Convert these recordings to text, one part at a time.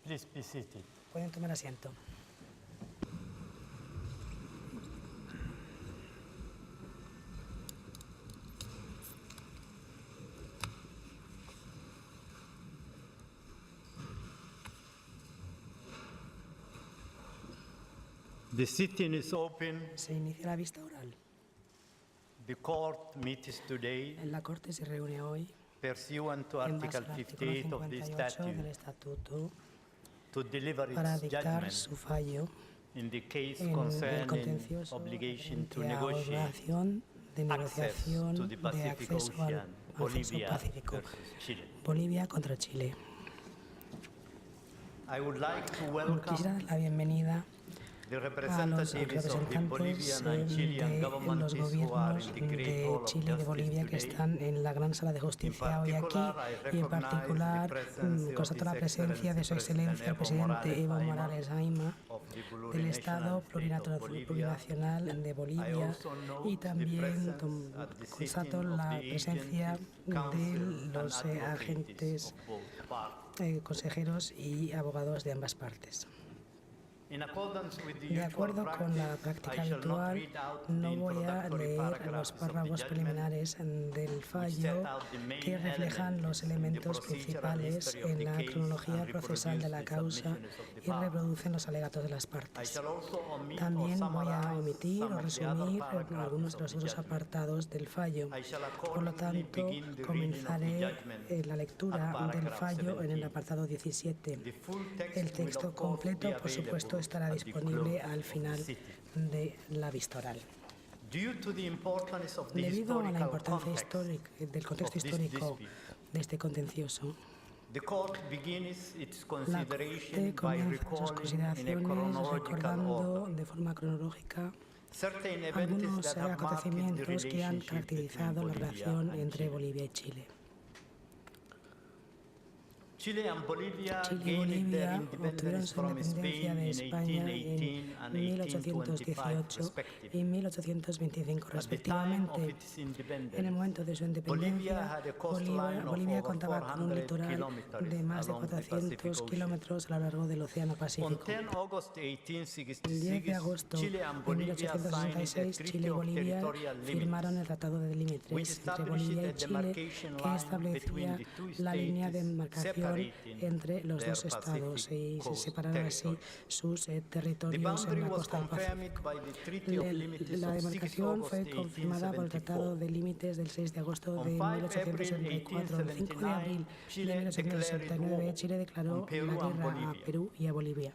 Please be seated. Pueden tomar asiento. The sitting is open. Se inicia la vista oral. The court meets today La Corte se reúne hoy pursuant to en base Article al artículo 58 of the 58 del statute Estatuto to deliver para its dictar judgment su fallo in the case en el concerning contencioso obligation to frente a negotiate obligación de access negociación to the de Pacific acceso al Ocean, acceso Bolivia Pacífico. versus Chile. Bolivia contra Chile. I would like to Quisiera welcome dar la bienvenida the a los representatives of the Bolivian and Chilean de los governments who are gobiernos in the Great de Hall of Chile y de Justice Bolivia que today. están en la gran sala de justicia hoy aquí, y en particular constato la presencia de su excelencia el presidente Evo Morales Aima del Estado plurinacional de Bolivia, y también constato la presencia de los agentes consejeros y abogados de ambas partes. De acuerdo con la práctica habitual, no voy a leer los párrafos preliminares del fallo que reflejan los elementos principales en la cronología procesal de la causa y reproducen los alegatos de las partes. También voy a omitir o resumir algunos de los otros apartados del fallo. Por lo tanto, comenzaré la lectura del fallo en el apartado 17. El texto completo, por supuesto, estará disponible al final de la vista oral. Debido a la importancia histórica del contexto histórico de este contencioso, la Corte comienza sus consideraciones recordando de forma cronológica algunos acontecimientos que han caracterizado la relación entre Bolivia y Chile. Chile y Bolivia obtuvieron su independencia de España en 1818 y 1825 respectivamente. En el momento de su independencia, Bolivia contaba con un litoral de más de 400 kilómetros a lo largo del Océano Pacífico. El 10 de agosto de 1866, Chile y Bolivia firmaron el Tratado de Límites entre Bolivia y Chile, que establecía la línea de demarcación entre los dos estados y se separaron así sus territorios en la costa del Pacífico. La demarcación fue confirmada por el Tratado de Límites del 6 de agosto de 1864. El 5 de abril de 1869, Chile declaró la guerra a Perú y a Bolivia.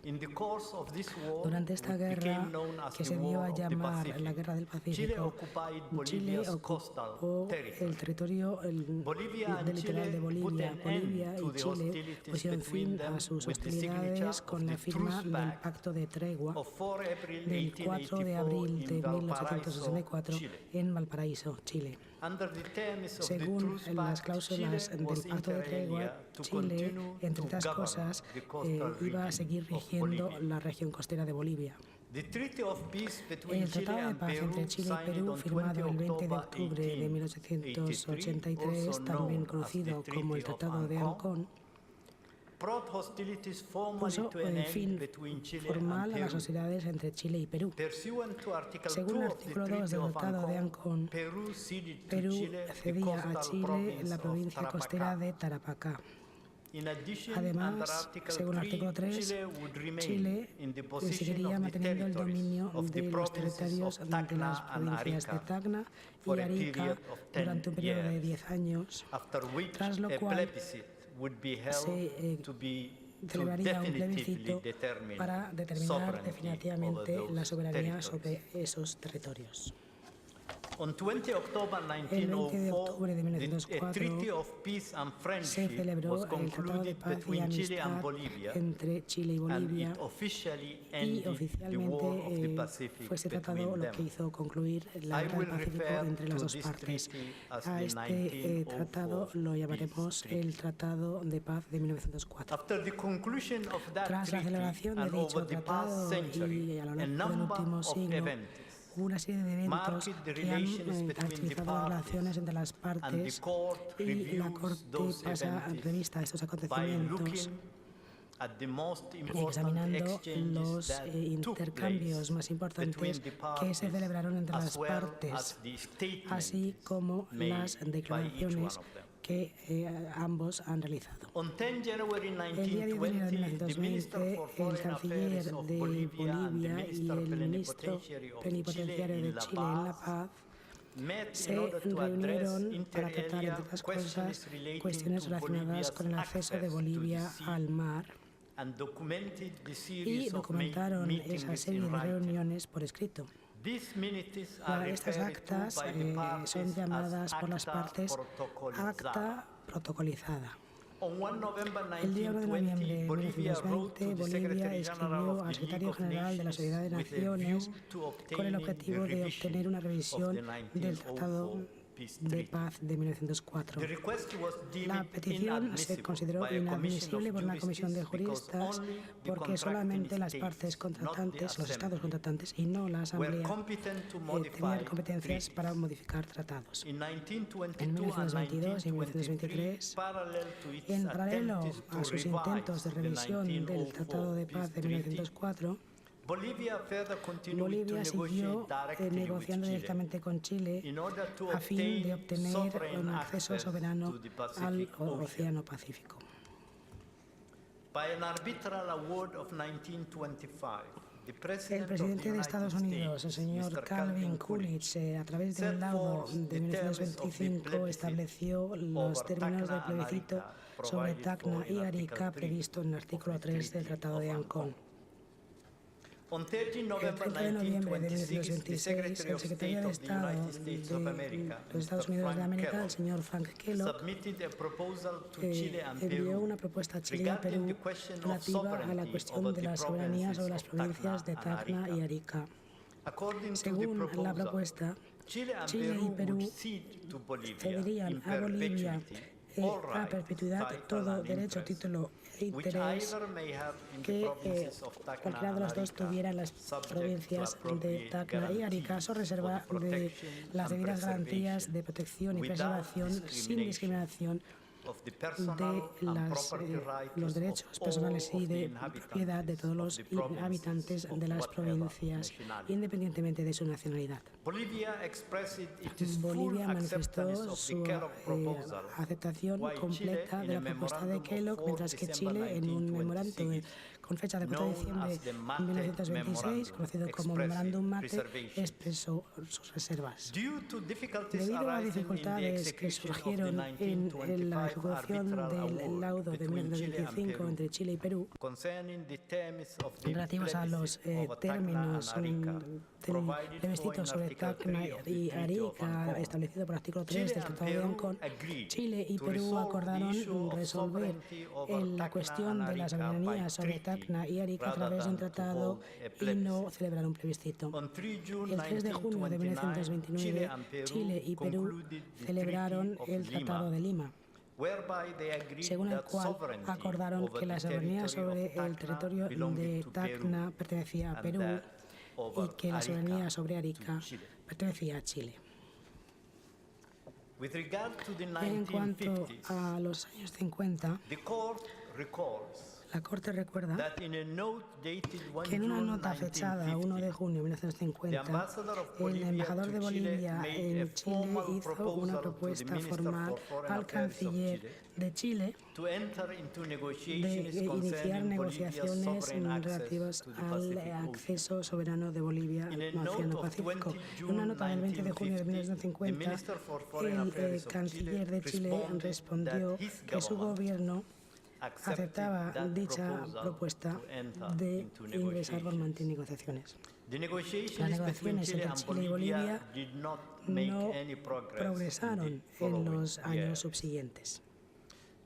Durante esta guerra, que se dio a llamar la Guerra del Pacífico, Chile ocupó el territorio del litoral de Bolivia. Bolivia y Chile pusieron fin a sus hostilidades con la firma del Pacto de Tregua del 4 de abril de 1864 en Valparaíso, Chile. Según las cláusulas del Pacto de Tregua, Chile, entre otras cosas, iba a seguir rigiendo la región costera de Bolivia. El Tratado de Paz entre Chile y Perú, firmado el 20 de octubre de 1883, también conocido como el Tratado de Ancón, puso fin formal a las hostilidades entre Chile y Perú. Según el artículo 2 del Tratado de Ancón, Perú cedía a Chile la provincia costera de Tarapacá. Además, según el artículo 3, Chile seguiría manteniendo el dominio de los territorios de las provincias de Tacna y Arica durante un periodo de 10 años, tras lo cual se celebraría un plebiscito para determinar definitivamente la soberanía sobre esos territorios. El 20 de octubre de 1904 se celebró el Tratado de Paz y Amistad entre Chile y Bolivia, y oficialmente fue ese tratado lo que hizo concluir la Guerra del Pacífico entre las dos partes. A este tratado lo llamaremos el Tratado de Paz de 1904. Tras la celebración de dicho tratado y a lo largo del último siglo, hubo una serie de eventos que han caracterizado las relaciones entre las partes, y la Corte pasa revista a estos acontecimientos at the most important examinando exchanges los that took intercambios place más importantes between the que se parties, celebraron entre as las well partes, as the statements así como made las by each one declaraciones of them. que ambos han realizado. On 10 January El día 10 de enero de 1920, the Minister 1920, for el Foreign canciller Affairs of de Bolivia and the Bolivia y Minister el ministro plenipotenciario de La Chile en La Paz met se in order to address reunieron para tratar, inter alia entre otras questions cosas, relating cuestiones to relacionadas Bolivia's con el acceso de access to Bolivia the sea al mar and documented the y series of documentaron meetings esa serie in de writing. reuniones por escrito. These minutes are Estas referred to actas by the parties son llamadas as por las acta partes protocolizada. acta protocolizada. On 1 November El día 1 de noviembre 1920, de Bolivia wrote 1920, to the Bolivia Secretary General escribió of al the secretario League of general de la Sociedad de Nations with a Naciones view to con el obtaining objetivo the de obtener una revision revisión of the del Tratado 1904 peace de treaty. Paz de 1904. The request was La deemed petición se inadmissible consideró by a commission inadmisible of por una comisión de juristas because juristas only the porque solamente las contracting partes states, not the contratantes, los estados assembly, contratantes y no la were Asamblea competent to modify tenían competencias treaties. para modificar tratados. In 1922 En and 1922 y 1923, 1923, parallel to its en paralelo attempts to a sus revise intentos de the revisión del Tratado de 1904 Paz de peace treaty, 1904, Bolivia further continued Bolivia to siguió negotiate directly negociando with Chile directamente con Chile in order to a fin de obtain obtener sovereign un acceso access soberano to the al Pacific Ocean. Océano Pacífico. By an arbitral award of 1925, the El President of the presidente de United Estados Unidos, el States, señor Mr. Calvin Coolidge, a través de un set laudo forth de the terms of the 1925, plebiscite estableció los over términos Tacna del and plebiscito Arica, sobre provided Tacna for in y Article Arica 3 previsto en el artículo of the 3 del Treaty Tratado of de Ancón. Ancón. On 30 El November 30 de noviembre de 1926, the 1926, Secretary el of secretario State de of the Estado United States of America, de los Estados Mr. Unidos de Frank América, el Kellogg, señor Frank Kellogg, submitted a proposal to Chile and envió Peru una propuesta a Chile y regarding Perú the question of relativa a la sovereignty cuestión over de the la soberanía sobre las provinces of provincias de Tacna and Tacna y Arica. Arica. According to the Según la proposal, propuesta, Chile and Chile y Peru Perú would cede to Bolivia cederían in a Bolivia perpetuity all a rights, perpetuidad title todo and derecho, interest, título e which interés either may have in the que provinces of Tacna cualquiera de and los dos Arica, tuviera en las subject to provincias de appropriate Tacna y Arica, a reserva guarantees for the de protection las and debidas garantías preservation de protección y without preservación sin discrimination discriminación of the de personal and property rights los of derechos all personales y of the de inhabitants propiedad de todos of los the provinces habitantes of de las whatever provincias, nationality. independientemente de su nacionalidad. Bolivia expressed its full Bolivia acceptance manifestó of su the Kellogg proposal, aceptación while completa Chile, de in la a propuesta de memorandum of Kellogg, 4 mientras que December Chile, en un memorándum 1926, con fecha de 4 de known diciembre as the de Mate 1926, Memorandum, conocido como expressed Memorándum Mate, reservations. expresó sus reservas. Due to difficulties Debido a arising in the dificultades que execution of the surgieron en la 1925 ejecución arbitral del award laudo de between Chile and 1925 Peru, entre Chile y Perú, concerning the terms of the relativos a los plebiscite over Tacna términos and Arica, del provided for plebiscito in sobre Article Tacna 3 of the y Treaty of Arica, Ancón. establecido por el artículo 3 Chile del and Tratado de Peru Ancón, agreed Chile y to Perú resolve the acordaron issue of resolver sovereignty over la Tacna cuestión and de la Arica soberanía by sobre treaty, Tacna y Arica a rather través de un than to tratado hold a y plebiscite. no celebrar un plebiscito. On 3 June El 3 de junio de 1929, Chile y Perú concluded the celebraron Treaty el of Tratado Lima, de Lima, whereby they agreed según el that cual sovereignty acordaron over que la the soberanía territory sobre of el Tacna territorio belonged de to Tacna Peru, pertenecía a and Perú that y over que la Arica soberanía sobre to Arica Chile. pertenecía a Chile. With regard to the En cuanto 1950s, a los años 50, the court recalls la Corte recuerda that in a note dated 1 que en una June nota fechada 1 de 1950, junio de the 1950, ambassador of el Bolivia embajador to de Chile Bolivia made a en Chile formal hizo proposal una to the propuesta Minister formal for Foreign al Affairs of canciller Chile de Chile to enter into de negotiations iniciar concerning Bolivia's negociaciones sovereign access relativas to the al Pacific Ocean. acceso soberano de Bolivia In a al note Océano of Pacífico. 20 En una June nota del 20 de junio de 1950, the 1950, Minister for Foreign el Affairs of canciller de Chile responded respondió that his que su government gobierno accepted aceptaba that dicha proposal propuesta to enter de into ingresar por negotiations. mantener negociaciones. The Las negotiations between negociaciones Chile entre and Chile y Bolivia Bolivia did not make no any progress progresaron in the en following los años years. subsiguientes.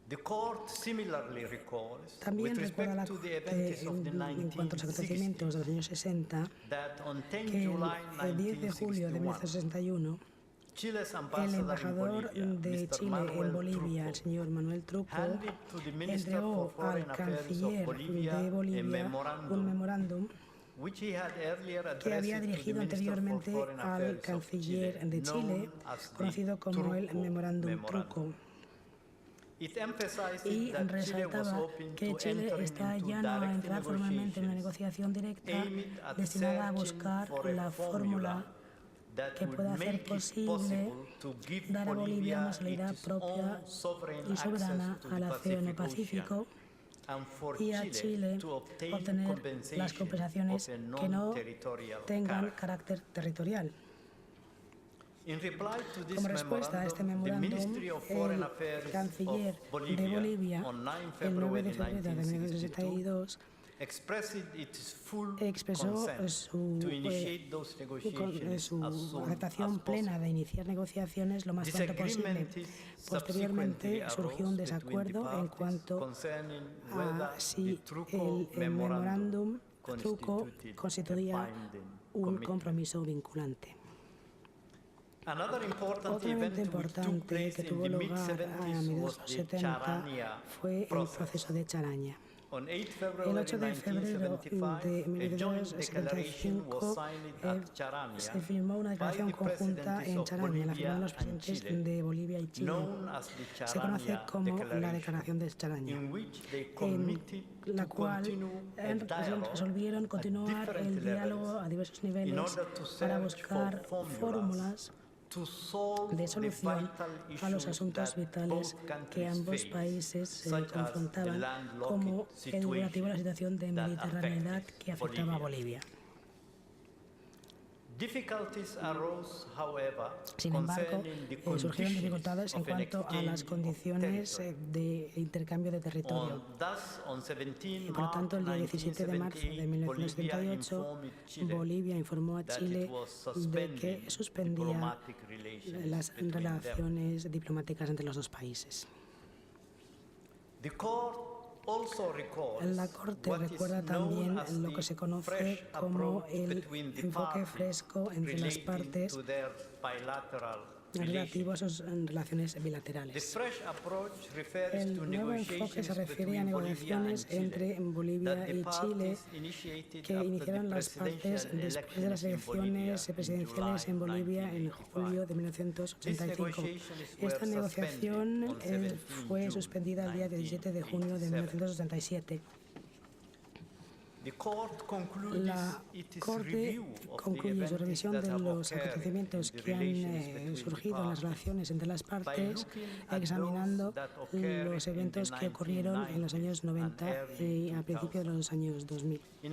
The court similarly recalls, También with recuerda respect la to the Corte events of the en cuanto a los 1960s, acontecimientos de los años 60, that on 10 que July el 10 de julio de 1961, 1961, Chile's el ambassador in embajador Bolivia, de Mr. Chile Manuel en Bolivia, el Trucco, señor Manuel Trucco, handed to the Minister entregó for Foreign al Affairs of canciller Bolivia de a Bolivia un memorandum memorándum which he had earlier que había addressed to the dirigido Minister for anteriormente Foreign al Affairs of canciller Chile, de Chile, known as the conocido como el Trucco memorándum Memorandum. Trucco. y resaltaba que Chile está llano a entrar formalmente en una negociación directa destinada a buscar la fórmula que pueda hacer posible dar a Bolivia una salida propia y soberana al Océano Pacífico y a Chile obtener las compensaciones que no tengan carácter territorial. Como respuesta a este memorándum, el canciller de Bolivia, el 9 de febrero de 1962, expresó su aceptación plena de iniciar negociaciones lo más pronto posible. Posteriormente surgió un desacuerdo en cuanto a si el memorándum truco constituía un compromiso vinculante. Otro evento importante que tuvo lugar a mediados de los 70 fue el proceso de Charaña. El 8 de febrero de 1975 se firmó una declaración conjunta en Charaña, la firmaron los presidentes de Bolivia y Chile. Se conoce como la Declaración de Charaña, en la cual resolvieron continuar el diálogo a diversos niveles para buscar fórmulas de solución a los asuntos vitales que ambos países se confrontaban, como el relativo a la situación de mediterraneidad que afectaba a Bolivia. Sin embargo, surgieron dificultades en cuanto a las condiciones de intercambio de territorio. Y por lo tanto, el día 17 de marzo de 1978, Bolivia informó a Chile de que suspendía las relaciones diplomáticas entre los dos países. La Corte recuerda también lo que se conoce como el enfoque fresco entre las partes relativo a sus relaciones bilaterales. El nuevo enfoque se refiere a negociaciones entre Bolivia y Chile que iniciaron las partes después de las elecciones presidenciales en Bolivia en julio de 1985. Esta negociación fue suspendida el día 17 de junio de 1987. La Corte concluye su revisión de los acontecimientos que han surgido en las relaciones entre las partes, examinando los eventos que ocurrieron en los años 90 y a principios de los años 2000. En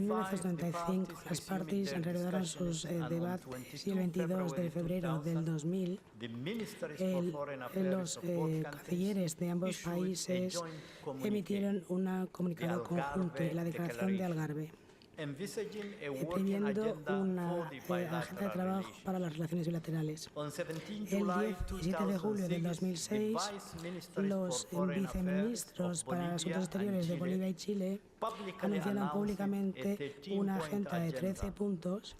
1995, las partes reanudaron sus debates y el 22 de febrero del 2000, los cancilleres de ambos países emitieron un comunicado conjunto, la Declaración de Algarve, previendo una agenda de trabajo para las relaciones bilaterales. El 17 de julio del 2006, los viceministros para Asuntos Exteriores de Bolivia y Chile anunciaron públicamente una agenda de 13 puntos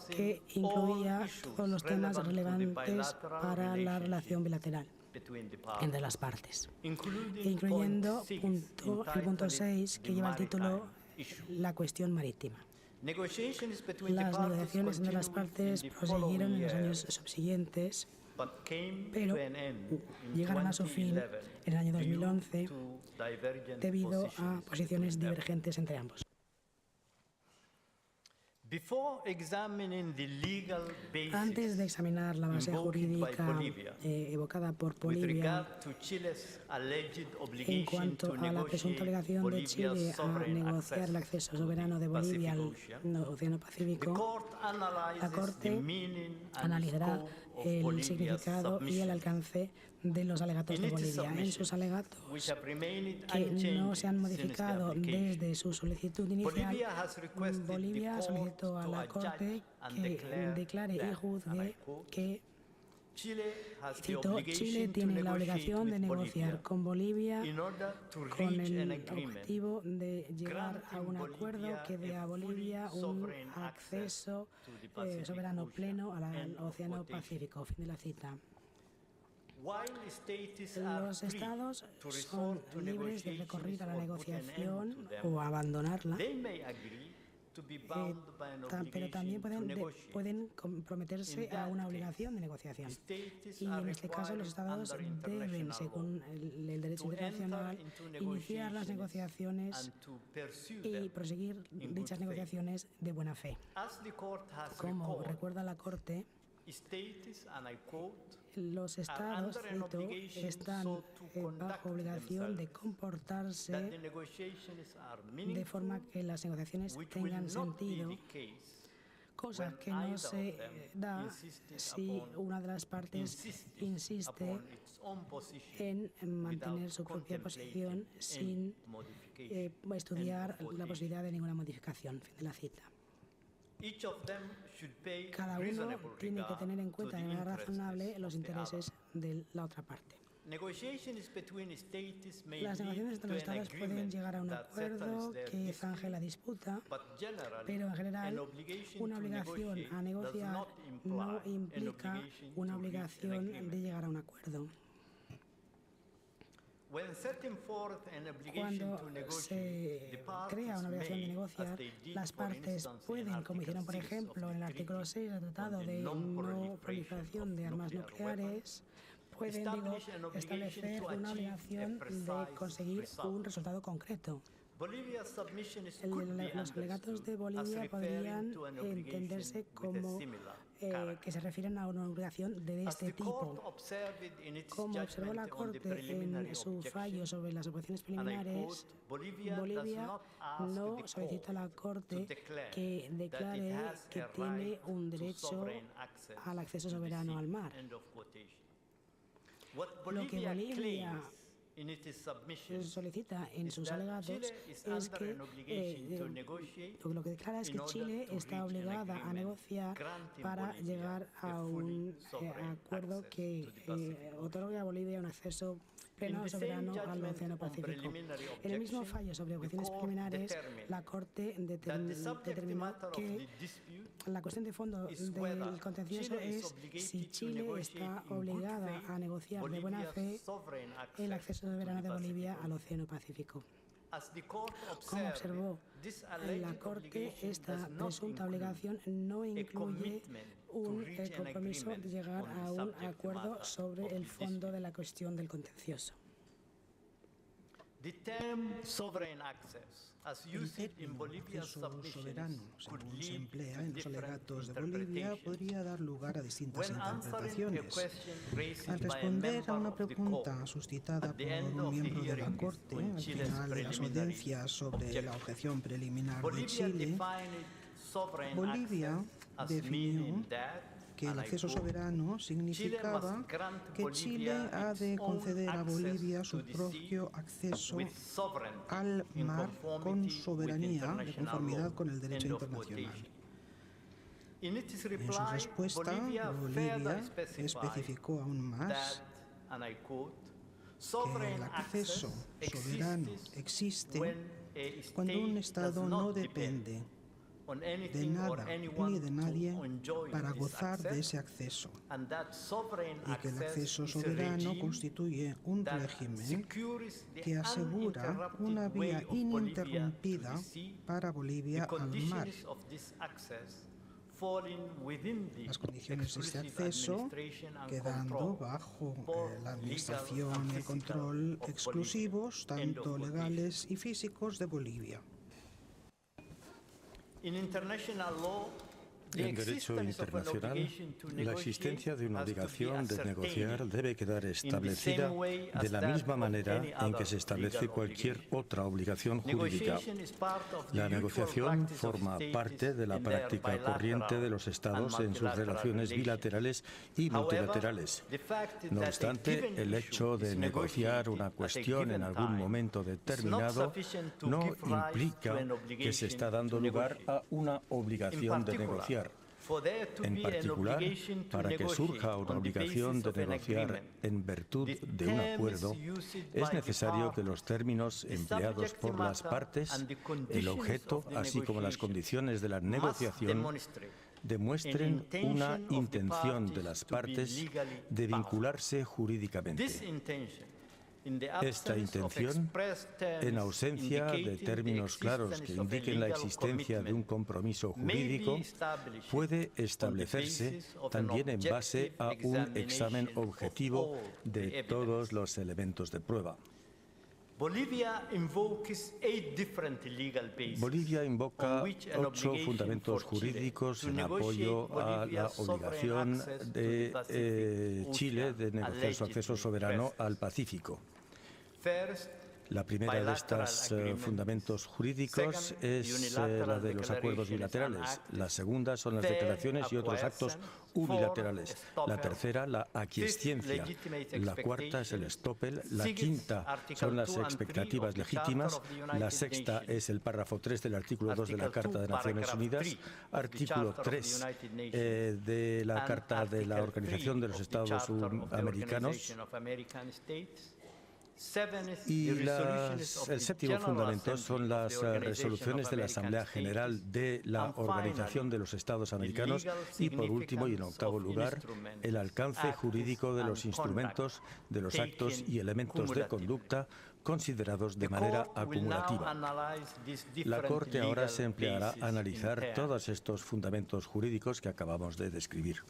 que incluía todos los temas relevantes para la relación bilateral entre las partes, incluyendo el punto 6, que lleva el título La cuestión marítima. Las negociaciones entre las partes prosiguieron en los años subsiguientes, pero llegaron a su fin en el año 2011 debido a posiciones divergentes entre ambos. Antes de examinar la base jurídica evocada por Bolivia en cuanto a la presunta obligación de Chile a negociar el acceso soberano de Bolivia al Océano Pacífico, la Corte analizará el significado y el alcance de los alegatos de Bolivia. En sus alegatos, que no se han modificado desde su solicitud inicial, Bolivia solicitó a la Corte que declare y juzgue que, cito, Chile tiene la obligación de negociar con Bolivia con el objetivo de llegar a un acuerdo que dé a Bolivia un acceso soberano pleno al Océano Pacífico. Fin de la cita. Los estados son libres de recurrir a la negociación o abandonarla pero también pueden comprometerse a una obligación de negociación. Y en este caso los Estados deben, según el derecho internacional, iniciar las negociaciones y proseguir dichas negociaciones de buena fe. Como recuerda la Corte, los Estados, cito, están bajo obligación de comportarse de forma que las negociaciones tengan sentido, cosa que no se da si una de las partes insiste en mantener su propia posición sin estudiar la posibilidad de ninguna modificación. Fin de la cita. Cada uno tiene que tener en cuenta de manera razonable los intereses de la otra parte. Las negociaciones entre los Estados pueden llegar a un acuerdo que zanje la disputa, pero en general una obligación a negociar no implica una obligación de llegar a un acuerdo. Cuando se crea una obligación de negociar, las partes pueden, como hicieron por ejemplo en el artículo 6 del Tratado de No Proliferación de Armas Nucleares, pueden establecer una obligación de conseguir un resultado concreto. Los alegatos de Bolivia podrían entenderse como que se refieren a una obligación de este tipo. Como observó la Corte en su fallo sobre las operaciones preliminares, Bolivia no solicita a la Corte que declare que tiene un derecho al acceso soberano al mar. Lo que Bolivia solicita en sus alegatos es que lo que declara es que Chile está obligada a negociar para llegar a un acuerdo que otorgue a Bolivia un acceso pleno soberano al Océano Pacífico. En el mismo fallo sobre objeciones preliminares, la Corte determinó que la cuestión de fondo del contencioso es si Chile está obligada a negociar de buena fe el acceso soberano de Bolivia al Océano Pacífico. Como observó la Corte, esta presunta obligación no incluye un compromiso de llegar a un acuerdo sobre el fondo de la cuestión del contencioso. El término acceso soberano, según se emplea en los alegatos de Bolivia, podría dar lugar a distintas interpretaciones. Al responder a una pregunta suscitada por un miembro de la Corte al final de las audiencias sobre la objeción preliminar de Chile, Bolivia definió que el acceso soberano significaba que Chile ha de conceder a Bolivia su propio acceso al mar con soberanía de conformidad con el derecho internacional. En su respuesta, Bolivia especificó aún más que el acceso soberano existe cuando un Estado no depende de nada ni de nadie para gozar de ese acceso, y que el acceso soberano constituye un régimen que asegura una vía ininterrumpida para Bolivia al mar. Las condiciones de este acceso quedando bajo la administración y el control exclusivos, tanto legales y físicos, de Bolivia. En derecho internacional, la existencia de una obligación de negociar debe quedar establecida de la misma manera en que se establece cualquier otra obligación jurídica. La negociación forma parte de la práctica corriente de los Estados en sus relaciones bilaterales y multilaterales. No obstante, el hecho de negociar una cuestión en algún momento determinado no implica que se está dando lugar a una obligación de negociar. En particular, para que surja una obligación de negociar en virtud de un acuerdo, es necesario que los términos empleados por las partes, el objeto, así como las condiciones de la negociación, demuestren una intención de las partes de vincularse jurídicamente. Esta intención, en ausencia de términos claros que indiquen la existencia de un compromiso jurídico, puede establecerse también en base a un examen objetivo de todos los elementos de prueba. Bolivia invoca 8 fundamentos jurídicos en apoyo a la obligación de Chile de negociar su acceso soberano al Pacífico. La primera de estos fundamentos jurídicos es la de los acuerdos bilaterales. La segunda son las declaraciones y otros actos unilaterales. La tercera, la aquiescencia. La cuarta es el estoppel. La quinta son las expectativas legítimas. La sexta es el párrafo 3 del artículo 2 de la Carta de Naciones Unidas. Artículo 3 de la Carta de la Organización de los Estados Americanos. Y el séptimo fundamento son las resoluciones de la Asamblea General de la Organización de los Estados Americanos y, por último y en octavo lugar, el alcance jurídico de los instrumentos, de los actos y elementos de conducta considerados de manera acumulativa. La Corte ahora se empleará a analizar todos estos fundamentos jurídicos que acabamos de describir.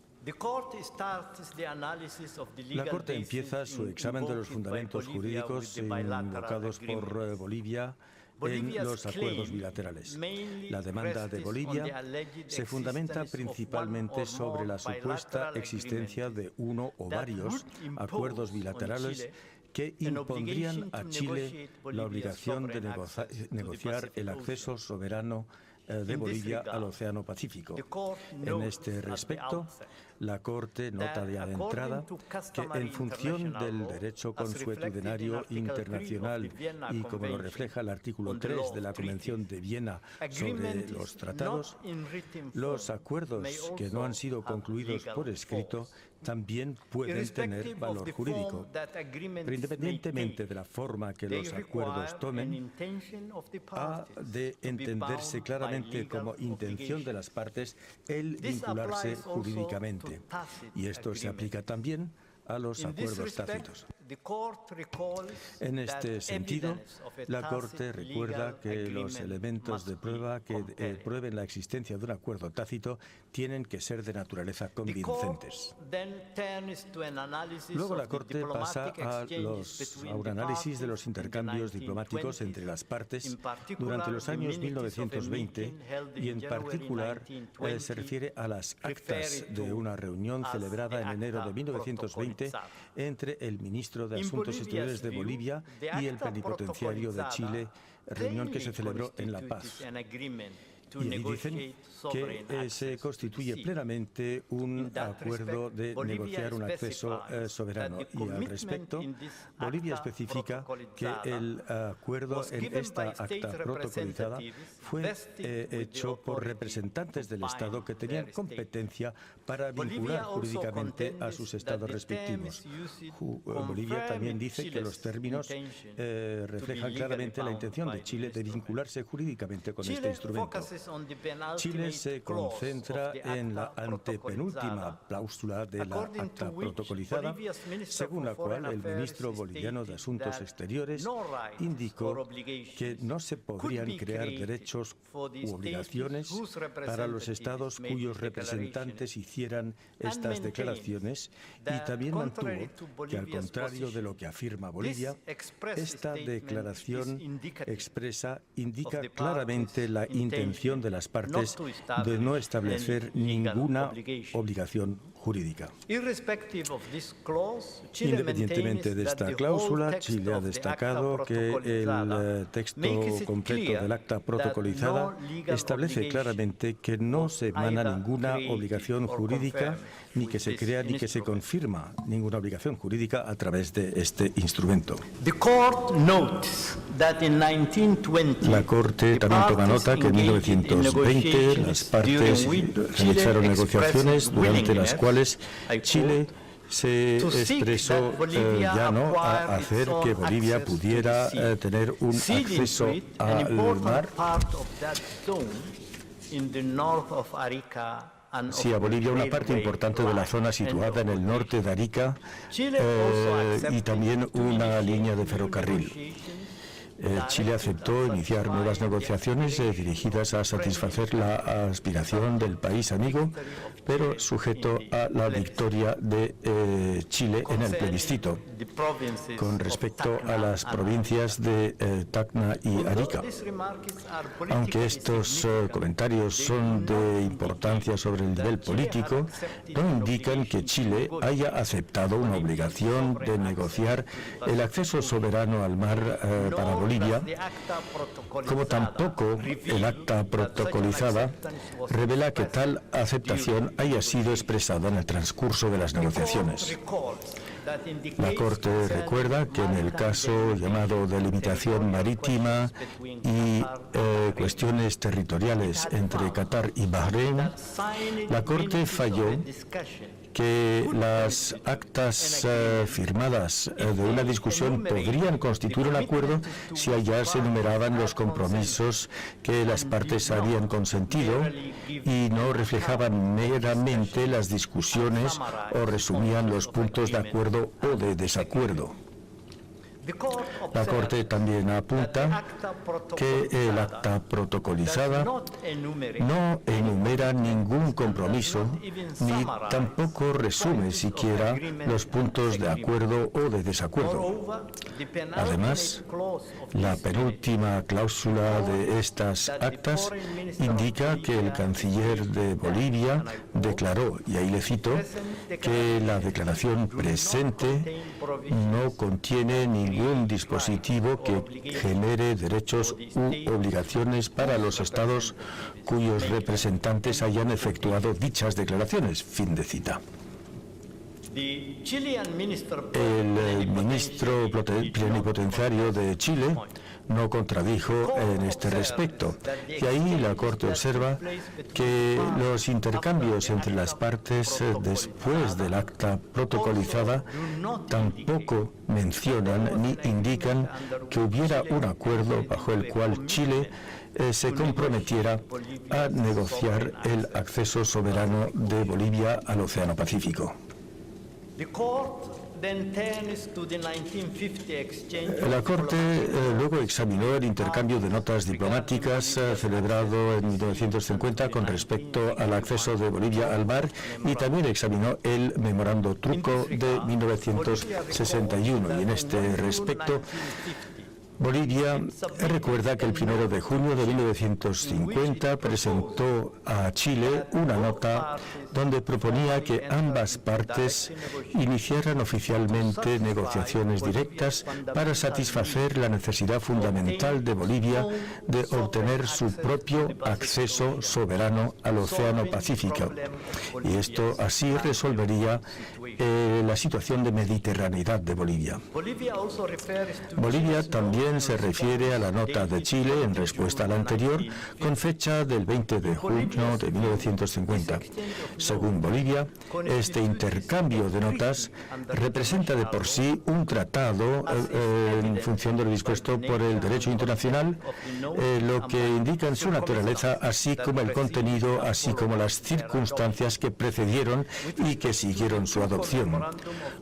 La Corte empieza su examen de los fundamentos jurídicos invocados por Bolivia en los acuerdos bilaterales. La demanda de Bolivia se fundamenta principalmente sobre la supuesta existencia de uno o varios acuerdos bilaterales que impondrían a Chile la obligación de negociar el acceso soberano de Bolivia al Océano Pacífico. En este respecto, la Corte nota de entrada que, en función del derecho consuetudinario internacional y como lo refleja el artículo 3 de la Convención de Viena sobre los tratados, los acuerdos que no han sido concluidos por escrito también pueden tener valor jurídico. Pero independientemente de la forma que los acuerdos tomen, ha de entenderse claramente como intención de las partes el vincularse jurídicamente. Y esto se aplica también a los acuerdos tácitos. En este sentido, la Corte recuerda que los elementos de prueba que prueben la existencia de un acuerdo tácito tienen que ser de naturaleza convincentes. Luego la Corte pasa a un análisis de los intercambios diplomáticos entre las partes durante los años 1920 y en particular se refiere a las actas de una reunión celebrada en enero de 1920 entre el ministro de Asuntos Exteriores de Bolivia y el plenipotenciario de Chile, reunión que se celebró en La Paz. Y ahí dicen que se constituye plenamente un acuerdo de negociar un acceso soberano. Y al respecto, Bolivia especifica que el acuerdo en esta acta protocolizada fue hecho por representantes del Estado que tenían competencia para vincular jurídicamente a sus estados respectivos. Bolivia también dice que los términos reflejan claramente la intención de Chile de vincularse jurídicamente con este instrumento. Chile se concentra en la antepenúltima cláusula de la acta protocolizada, según la cual el ministro boliviano de Asuntos Exteriores indicó que no se podrían crear derechos u obligaciones para los estados cuyos representantes hicieran estas declaraciones y también mantuvo que, al contrario de lo que afirma Bolivia, esta declaración expresa indica claramente la intención de las partes de no establecer ninguna obligación jurídica. Independientemente de esta cláusula, Chile ha destacado que el texto completo del acta protocolizada establece claramente que no se emana ninguna obligación jurídica, ni que se crea ni que se confirma ninguna obligación jurídica a través de este instrumento. La Corte también toma nota que en 1920 las partes realizaron negociaciones durante las cuales Chile se expresó ya no a hacer que Bolivia pudiera tener un acceso al mar si a Bolivia una parte importante de la zona situada en el norte de Arica y también una línea de ferrocarril. Chile aceptó iniciar nuevas negociaciones dirigidas a satisfacer la aspiración del país amigo, pero sujeto a la victoria de Chile en el plebiscito, con respecto a las provincias de Tacna y Arica. Aunque estos comentarios son de importancia sobre el nivel político, no indican que Chile haya aceptado una obligación de negociar el acceso soberano al mar para Bolivia, como tampoco el acta protocolizada revela que tal aceptación haya sido expresada en el transcurso de las negociaciones. La Corte recuerda que en el caso llamado delimitación marítima y cuestiones territoriales entre Qatar y Bahrein, la Corte falló que las actas firmadas de una discusión podrían constituir un acuerdo si allá se enumeraban los compromisos que las partes habían consentido y no reflejaban meramente las discusiones o resumían los puntos de acuerdo o de desacuerdo. La Corte también apunta que el acta protocolizada no enumera ningún compromiso ni tampoco resume siquiera los puntos de acuerdo o de desacuerdo. Además, la penúltima cláusula de estas actas indica que el canciller de Bolivia declaró, y ahí le cito, que la declaración presente no contiene ningún dispositivo que genere derechos u obligaciones para los estados cuyos representantes hayan efectuado dichas declaraciones. Fin de cita. El ministro plenipotenciario de Chile no contradijo en este respecto, y ahí la Corte observa que los intercambios entre las partes después del acta protocolizada tampoco mencionan ni indican que hubiera un acuerdo bajo el cual Chile se comprometiera a negociar el acceso soberano de Bolivia al Océano Pacífico. La Corte luego examinó el intercambio de notas diplomáticas celebrado en 1950 con respecto al acceso de Bolivia al mar y también examinó el memorando truco de 1961. Y en este respecto, Bolivia recuerda que el 1 de junio de 1950 presentó a Chile una nota donde proponía que ambas partes iniciaran oficialmente negociaciones directas para satisfacer la necesidad fundamental de Bolivia de obtener su propio acceso soberano al Océano Pacífico. Y esto así resolvería la situación de mediterraneidad de Bolivia. Bolivia también se refiere a la nota de Chile en respuesta a la anterior, con fecha del 20 de junio de 1950. Según Bolivia, este intercambio de notas representa de por sí un tratado en función de lo dispuesto por el derecho internacional, lo que indica en su naturaleza, así como el contenido, así como las circunstancias que precedieron y que siguieron su adopción.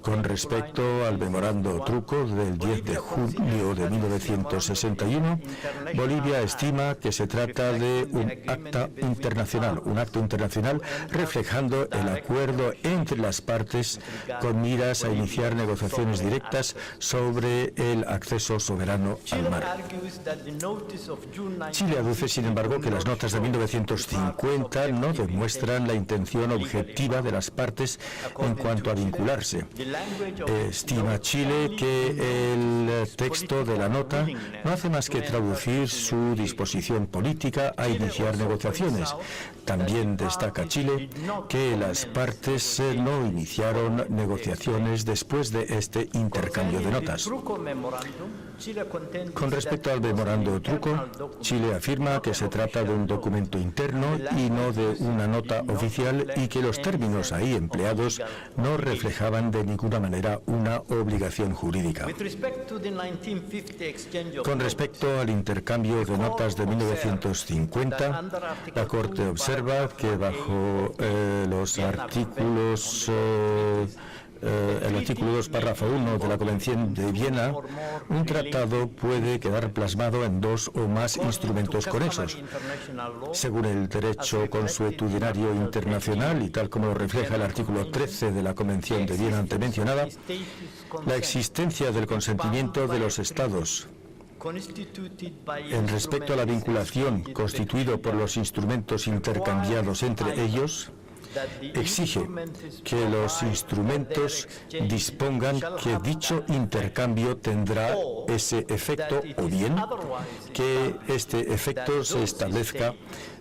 Con respecto al memorando truco del 10 de junio de 1961, Bolivia estima que se trata de un acto internacional reflejando el acuerdo entre las partes con miras a iniciar negociaciones directas sobre el acceso soberano al mar. Chile aduce, sin embargo, que las notas de 1950 no demuestran la intención objetiva de las partes en cuanto a vincularse. Estima Chile que el texto de la nota no hace más que traducir su disposición política a iniciar negociaciones. También destaca Chile que las partes no iniciaron negociaciones después de este intercambio de notas. Con respecto al memorando truco, Chile afirma que se trata de un documento interno y no de una nota oficial y que los términos ahí empleados no reflejaban de ninguna manera una obligación jurídica. Con respecto al intercambio de notas de 1950, la Corte observa que bajo los artículos el artículo 2, párrafo 1 de la Convención de Viena, un tratado puede quedar plasmado en dos o más instrumentos conexos. Según el derecho consuetudinario internacional y tal como lo refleja el artículo 13 de la Convención de Viena antes mencionada, la existencia del consentimiento de los Estados en respecto a la vinculación constituido por los instrumentos intercambiados entre ellos exige que los instrumentos dispongan que dicho intercambio tendrá ese efecto o bien que este efecto se establezca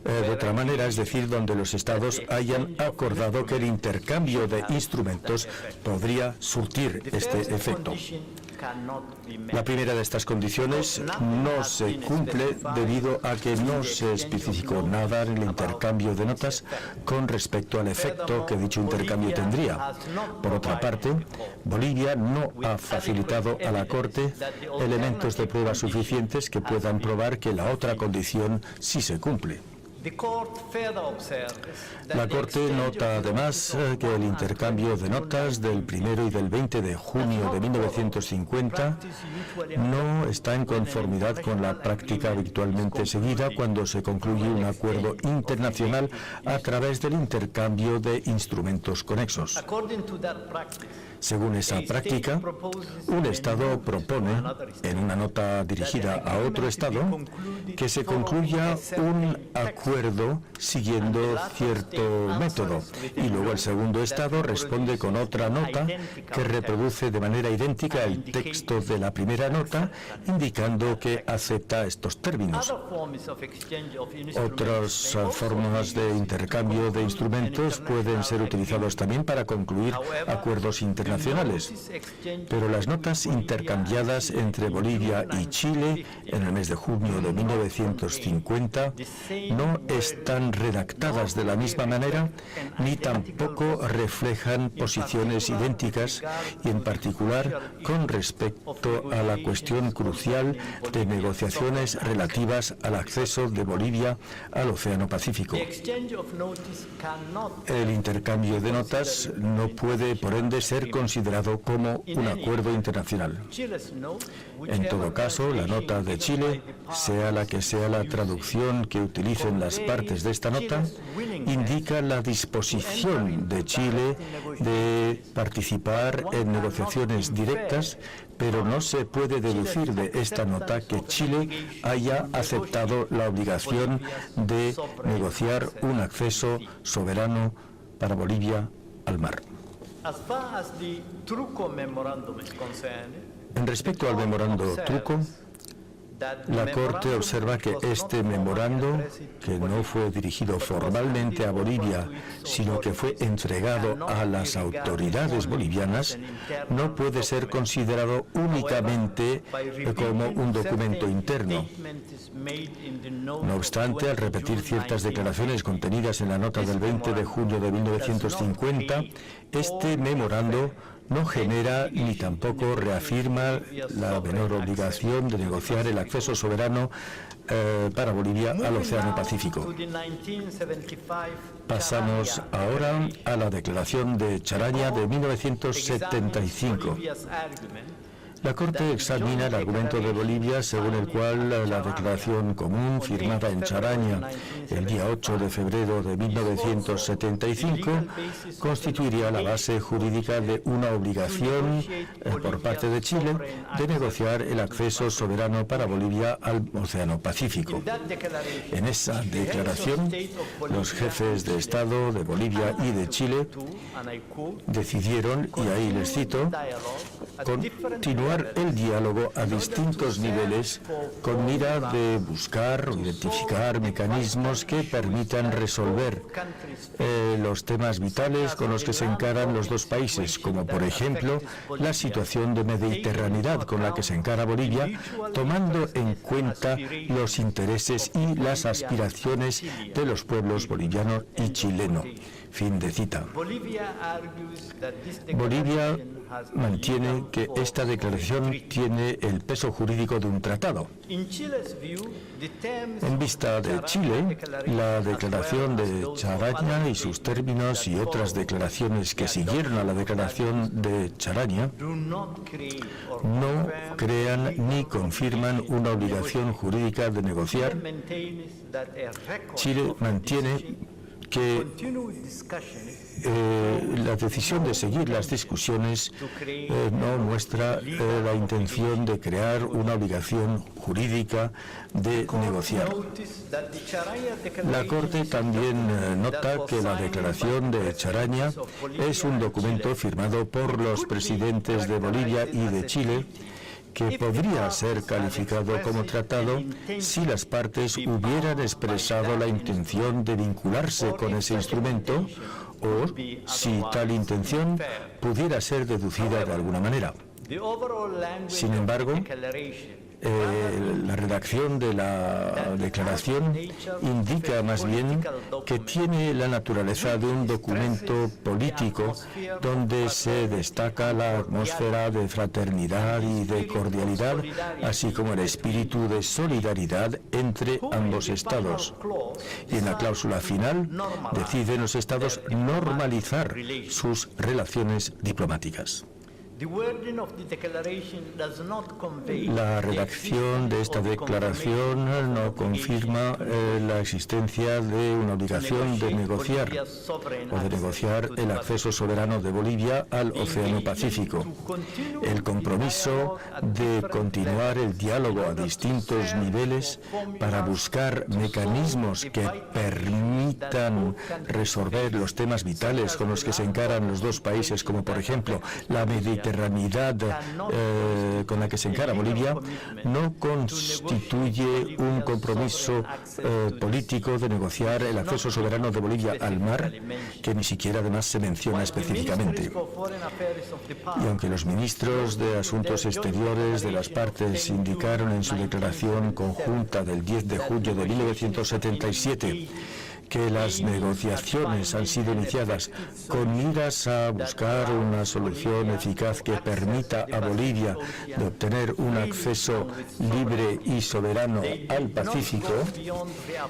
de otra manera, es decir, donde los Estados hayan acordado que el intercambio de instrumentos podría surtir este efecto. La primera de estas condiciones no se cumple debido a que no se especificó nada en el intercambio de notas con respecto al efecto que dicho intercambio tendría. Por otra parte, Bolivia no ha facilitado a la Corte elementos de prueba suficientes que puedan probar que la otra condición sí se cumple. La Corte nota además que el intercambio de notas del 1 y del 20 de junio de 1950 no está en conformidad con la práctica habitualmente seguida cuando se concluye un acuerdo internacional a través del intercambio de instrumentos conexos. Según esa práctica, un Estado propone, en una nota dirigida a otro Estado, que se concluya un acuerdo siguiendo cierto método, y luego el segundo Estado responde con otra nota que reproduce de manera idéntica el texto de la primera nota, indicando que acepta estos términos. Otras formas de intercambio de instrumentos pueden ser utilizados también para concluir acuerdos internacionales, pero las notas intercambiadas entre Bolivia y Chile en el mes de junio de 1950 no están redactadas de la misma manera ni tampoco reflejan posiciones idénticas y en particular con respecto a la cuestión crucial de negociaciones relativas al acceso de Bolivia al Océano Pacífico. El intercambio de notas no puede, por ende, ser considerado como un acuerdo internacional. En todo caso, la nota de Chile, sea la que sea la traducción que utilicen las partes de esta nota, indica la disposición de Chile de participar en negociaciones directas, pero no se puede deducir de esta nota que Chile haya aceptado la obligación de negociar un acceso soberano para Bolivia al mar. En respecto al memorando Truco, la Corte observa que este memorando, que no fue dirigido formalmente a Bolivia, sino que fue entregado a las autoridades bolivianas, no puede ser considerado únicamente como un documento interno. No obstante, al repetir ciertas declaraciones contenidas en la nota del 20 de junio de 1950, este memorando no genera ni tampoco reafirma la menor obligación de negociar el acceso soberano para Bolivia al Océano Pacífico. Pasamos ahora a la declaración de Charaña de 1975. La Corte examina el argumento de Bolivia según el cual la declaración común firmada en Charaña el día 8 de febrero de 1975 constituiría la base jurídica de una obligación por parte de Chile de negociar el acceso soberano para Bolivia al Océano Pacífico. En esa declaración, los jefes de Estado de Bolivia y de Chile decidieron, y ahí les cito, continuar el diálogo a distintos niveles con mira de buscar o identificar mecanismos que permitan resolver los temas vitales con los que se encaran los dos países, como por ejemplo la situación de mediterraneidad con la que se encara Bolivia, tomando en cuenta los intereses y las aspiraciones de los pueblos boliviano y chileno. Fin de cita. Bolivia mantiene que esta declaración tiene el peso jurídico de un tratado. En vista de Chile, la declaración de Charaña y sus términos y otras declaraciones que siguieron a la declaración de Charaña no crean ni confirman una obligación jurídica de negociar. Chile mantiene que la decisión de seguir las discusiones no muestra la intención de crear una obligación jurídica de negociar. La Corte también nota que la declaración de Charaña es un documento firmado por los presidentes de Bolivia y de Chile que podría ser calificado como tratado si las partes hubieran expresado la intención de vincularse con ese instrumento o si tal intención pudiera ser deducida de alguna manera. Sin embargo, la redacción de la declaración indica más bien que tiene la naturaleza de un documento político donde se destaca la atmósfera de fraternidad y de cordialidad, así como el espíritu de solidaridad entre ambos estados. Y en la cláusula final deciden los estados normalizar sus relaciones diplomáticas. La redacción de esta declaración no confirma la existencia de una obligación de negociar el acceso soberano de Bolivia al Océano Pacífico. El compromiso de continuar el diálogo a distintos niveles para buscar mecanismos que permitan resolver los temas vitales con los que se encaran los dos países, como por ejemplo la mediterraneidad con la que se encara Bolivia, no constituye un compromiso político de negociar el acceso soberano de Bolivia al mar, que ni siquiera además se menciona específicamente. Y aunque los ministros de Asuntos Exteriores de las partes indicaron en su declaración conjunta del 10 de julio de 1977 que las negociaciones han sido iniciadas con miras a buscar una solución eficaz que permita a Bolivia de obtener un acceso libre y soberano al Pacífico,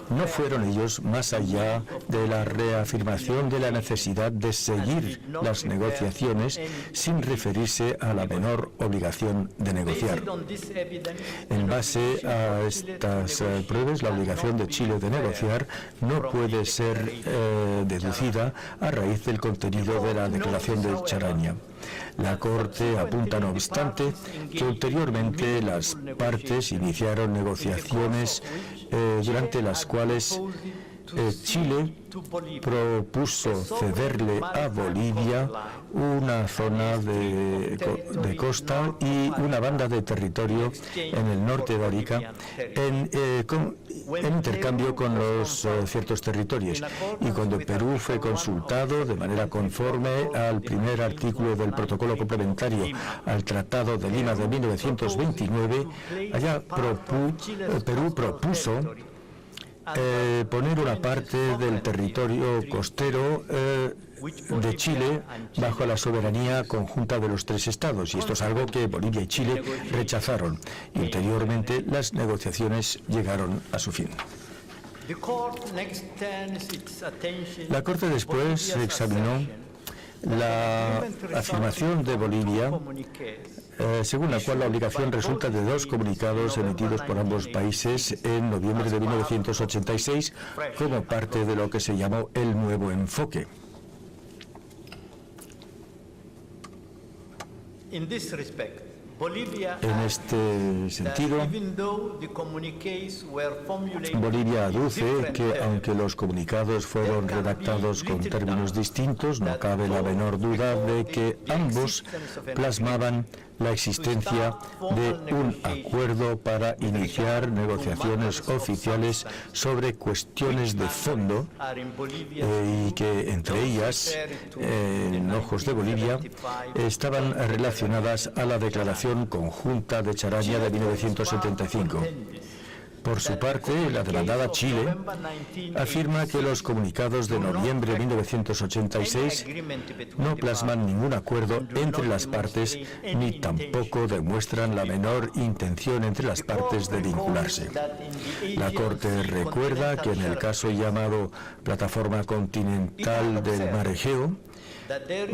no fueron ellos más allá de la reafirmación de la necesidad de seguir las negociaciones sin referirse a la menor obligación de negociar. En base a estas pruebas, la obligación de Chile de negociar no puede ser deducida a raíz del contenido de la declaración de Charaña. La Corte apunta, no obstante, que ulteriormente las partes iniciaron negociaciones durante las cuales Chile propuso cederle a Bolivia una zona de costa y una banda de territorio en el norte de Arica en intercambio con los ciertos territorios. Y cuando Perú fue consultado de manera conforme al primer artículo del protocolo complementario al Tratado de Lima de 1929, allá Perú propuso poner una parte del territorio costero de Chile bajo la soberanía conjunta de los tres estados, y esto es algo que Bolivia y Chile rechazaron. Y ulteriormente las negociaciones llegaron a su fin. La Corte después examinó la afirmación de Bolivia, según la cual la obligación resulta de dos comunicados emitidos por ambos países en noviembre de 1986 como parte de lo que se llamó el nuevo enfoque. En este sentido, Bolivia aduce que aunque los comunicados fueron redactados con términos distintos, no cabe la menor duda de que ambos plasmaban la existencia de un acuerdo para iniciar negociaciones oficiales sobre cuestiones de fondo y que entre ellas, en ojos de Bolivia, estaban relacionadas a la Declaración Conjunta de Charaña de 1975. Por su parte, la demandada Chile afirma que los comunicados de noviembre de 1986 no plasman ningún acuerdo entre las partes ni tampoco demuestran la menor intención entre las partes de vincularse. La Corte recuerda que en el caso llamado Plataforma Continental del Mar Egeo,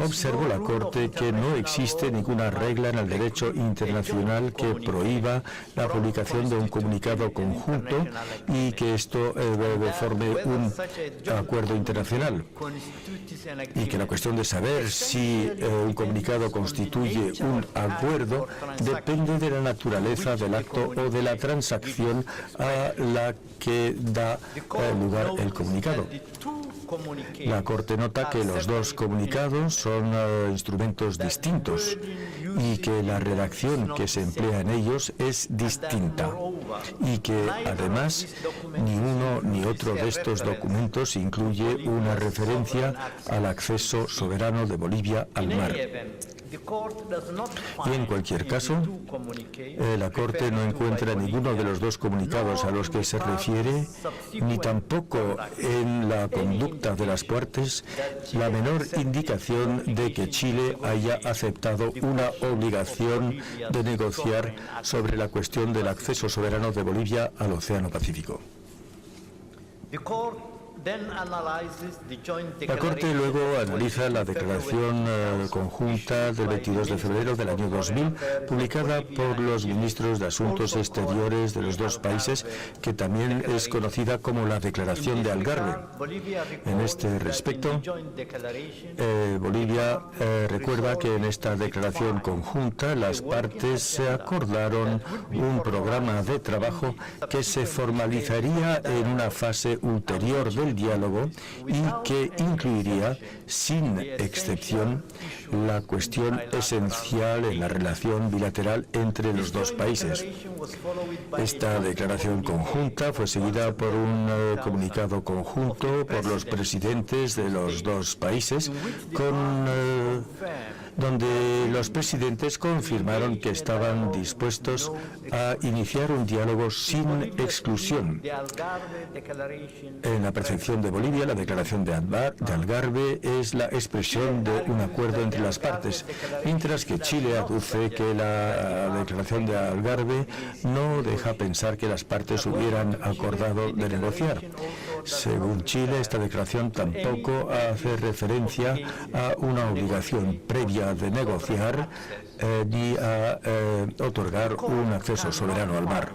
observó la Corte que no existe ninguna regla en el derecho internacional que prohíba la publicación de un comunicado conjunto y que esto forme un acuerdo internacional. Y que la cuestión de saber si un comunicado constituye un acuerdo depende de la naturaleza del acto o de la transacción a la que da lugar el comunicado. La Corte nota que los dos comunicados son instrumentos distintos y que la redacción que se emplea en ellos es distinta y que, además, ni uno ni otro de estos documentos incluye una referencia al acceso soberano de Bolivia al mar. Y en cualquier caso, la Corte no encuentra ninguno de los dos comunicados a los que se refiere, ni tampoco en la conducta de las partes, la menor indicación de que Chile haya aceptado una obligación de negociar sobre la cuestión del acceso soberano de Bolivia al Océano Pacífico. La Corte luego analiza la declaración conjunta del 22 de febrero del año 2000, publicada por los ministros de Asuntos Exteriores de los dos países, que también es conocida como la Declaración de Algarve. En este respecto, Bolivia recuerda que en esta declaración conjunta las partes se acordaron un programa de trabajo que se formalizaría en una fase ulterior del diálogo y que incluiría, sin excepción, la cuestión esencial en la relación bilateral entre los dos países. Esta declaración conjunta fue seguida por un comunicado conjunto por los presidentes de los dos países, donde los presidentes confirmaron que estaban dispuestos a iniciar un diálogo sin exclusión. En la percepción de Bolivia, la declaración de Algarve es la expresión de un acuerdo entre las partes, mientras que Chile aduce que la declaración de Algarve no deja pensar que las partes hubieran acordado de negociar. Según Chile, esta declaración tampoco hace referencia a una obligación previa de negociar ni a otorgar un acceso soberano al mar.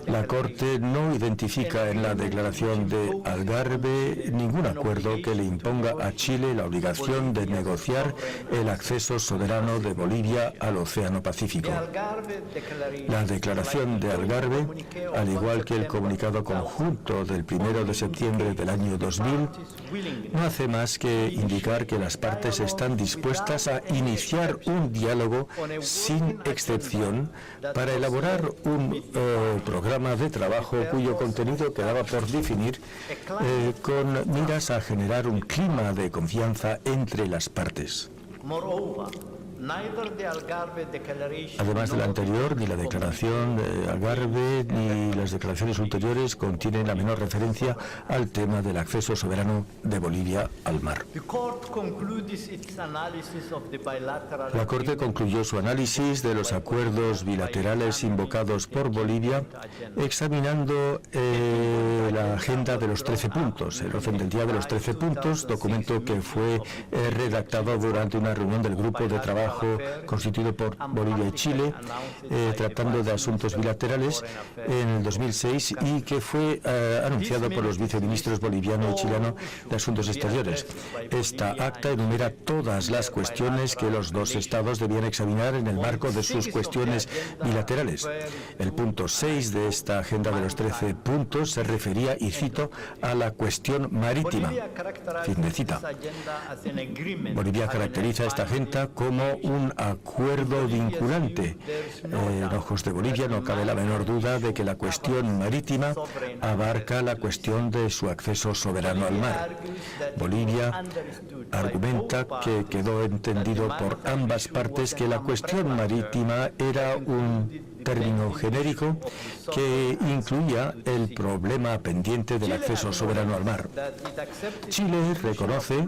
La Corte no identifica en la declaración de Algarve ningún acuerdo que le imponga a Chile la obligación de negociar el acceso soberano de Bolivia al Océano Pacífico. La declaración de Algarve, al igual que el comunicado conjunto del 1 de septiembre del año 2000, no hace más que indicar que las partes están dispuestas a iniciar un diálogo sin excepción para elaborar un programa de trabajo cuyo contenido quedaba por definir con miras a generar un clima de confianza entre las partes. Además de la anterior, ni la declaración de Algarve ni las declaraciones ulteriores contienen la menor referencia al tema del acceso soberano de Bolivia al mar. La Corte concluyó su análisis de los acuerdos bilaterales invocados por Bolivia examinando la agenda de los 13 puntos, el orden del día de los 13 puntos, documento que fue redactado durante una reunión del grupo de trabajo constituido por Bolivia y Chile, tratando de asuntos bilaterales en el 2006 y que fue anunciado por los viceministros boliviano y chileno de Asuntos Exteriores. Esta acta enumera todas las cuestiones que los dos estados debían examinar en el marco de sus cuestiones bilaterales. El punto 6 de esta agenda de los 13 puntos se refería, y cito, a la cuestión marítima. Fin de cita. Bolivia caracteriza esta agenda como un acuerdo vinculante. En ojos de Bolivia no cabe la menor duda de que la cuestión marítima abarca la cuestión de su acceso soberano al mar. Bolivia argumenta que quedó entendido por ambas partes que la cuestión marítima era un término genérico que incluía el problema pendiente del acceso soberano al mar. Chile reconoce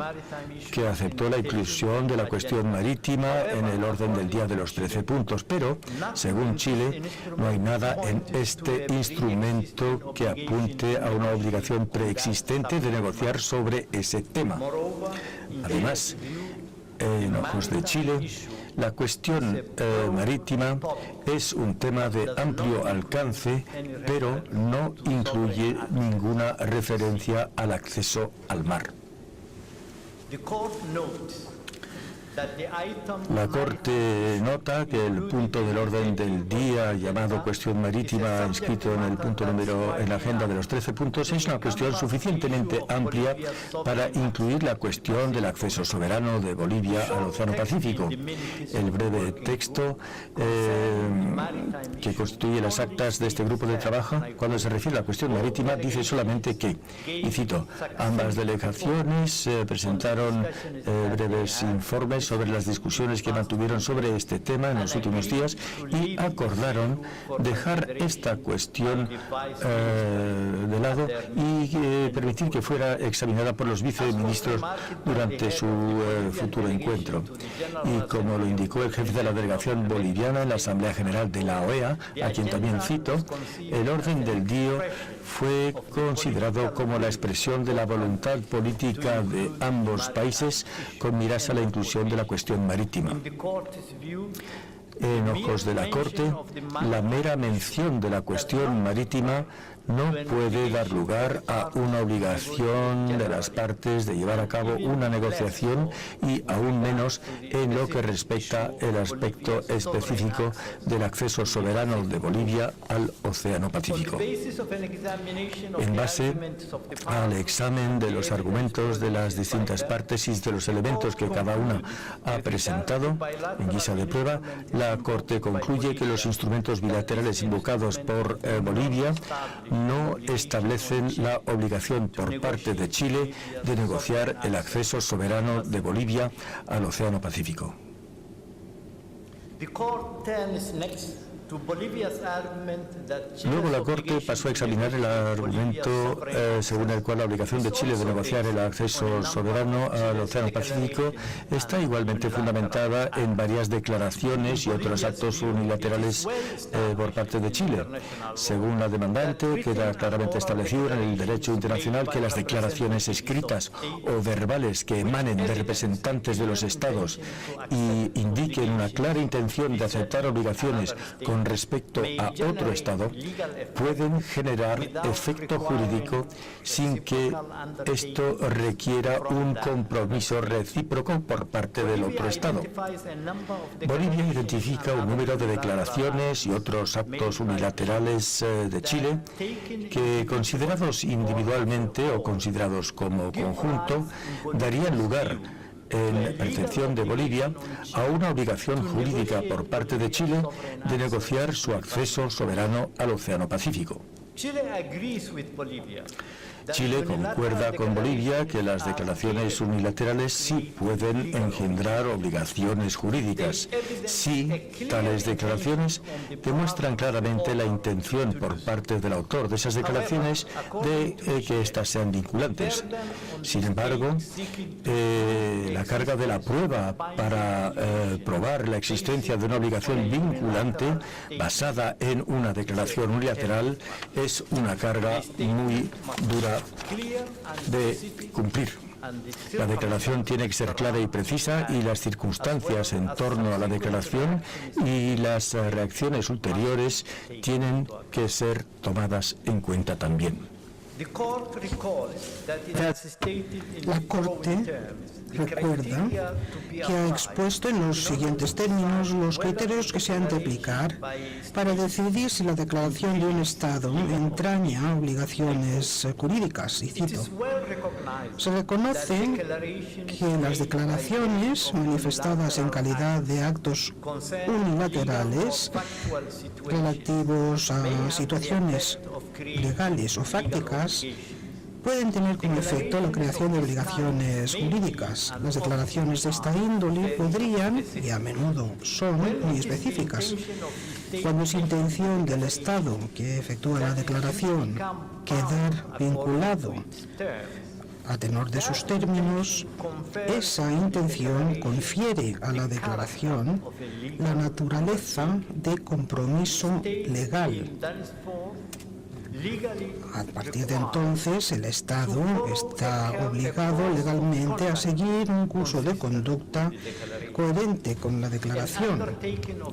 que aceptó la inclusión de la cuestión marítima en el orden del día de los 13 puntos, pero, según Chile, no hay nada en este instrumento que apunte a una obligación preexistente de negociar sobre ese tema. Además, en ojos de Chile, la cuestión marítima es un tema de amplio alcance, pero no incluye ninguna referencia al acceso al mar. La Corte nota que el punto del orden del día llamado cuestión marítima, inscrito en el punto número en la agenda de los 13 puntos, es una cuestión suficientemente amplia para incluir la cuestión del acceso soberano de Bolivia al Océano Pacífico. El breve texto que constituye las actas de este grupo de trabajo, cuando se refiere a la cuestión marítima, dice solamente que, y cito, ambas delegaciones presentaron breves informes sobre las discusiones que mantuvieron sobre este tema en los últimos días y acordaron dejar esta cuestión de lado y permitir que fuera examinada por los viceministros durante su futuro encuentro. Y como lo indicó el jefe de la delegación boliviana en la Asamblea General de la OEA, a quien también cito, el orden del día fue considerado como la expresión de la voluntad política de ambos países con miras a la inclusión de la cuestión marítima. En ojos de la Corte, la mera mención de la cuestión marítima no puede dar lugar a una obligación de las partes de llevar a cabo una negociación y aún menos en lo que respecta el aspecto específico del acceso soberano de Bolivia al Océano Pacífico. En base al examen de los argumentos de las distintas partes y de los elementos que cada una ha presentado en guisa de prueba, la Corte concluye que los instrumentos bilaterales invocados por Bolivia no establecen la obligación por parte de Chile de negociar el acceso soberano de Bolivia al Océano Pacífico. Luego la Corte pasó a examinar el argumento según el cual la obligación de Chile de negociar el acceso soberano al Océano Pacífico está igualmente fundamentada en varias declaraciones y otros actos unilaterales por parte de Chile. Según la demandante, queda claramente establecido en el derecho internacional que las declaraciones escritas o verbales que emanen de representantes de los Estados y indiquen una clara intención de aceptar obligaciones con respecto a otro Estado pueden generar efecto jurídico sin que esto requiera un compromiso recíproco por parte del otro Estado. Bolivia identifica un número de declaraciones y otros actos unilaterales de Chile que, considerados individualmente o considerados como conjunto, darían lugar en percepción de Bolivia, a una obligación jurídica por parte de Chile de negociar su acceso soberano al Océano Pacífico. Chile concuerda con Bolivia que las declaraciones unilaterales sí pueden engendrar obligaciones jurídicas, si tales declaraciones demuestran claramente la intención por parte del autor de esas declaraciones de que éstas sean vinculantes. Sin embargo, la carga de la prueba para probar la existencia de una obligación vinculante basada en una declaración unilateral es una carga muy dura de cumplir. La declaración tiene que ser clara y precisa y las circunstancias en torno a la declaración y las reacciones ulteriores tienen que ser tomadas en cuenta también. La Corte recuerda que ha expuesto en los siguientes términos los criterios que se han de aplicar para decidir si la declaración de un Estado entraña obligaciones jurídicas, y cito: se reconoce que las declaraciones manifestadas en calidad de actos unilaterales relativos a situaciones legales o fácticas pueden tener como efecto la creación de obligaciones jurídicas. Las declaraciones de esta índole podrían, y a menudo son, muy específicas. Cuando es intención del Estado que efectúa la declaración quedar vinculado a tenor de sus términos, esa intención confiere a la declaración la naturaleza de compromiso legal. A partir de entonces, el Estado está obligado legalmente a seguir un curso de conducta coherente con la declaración.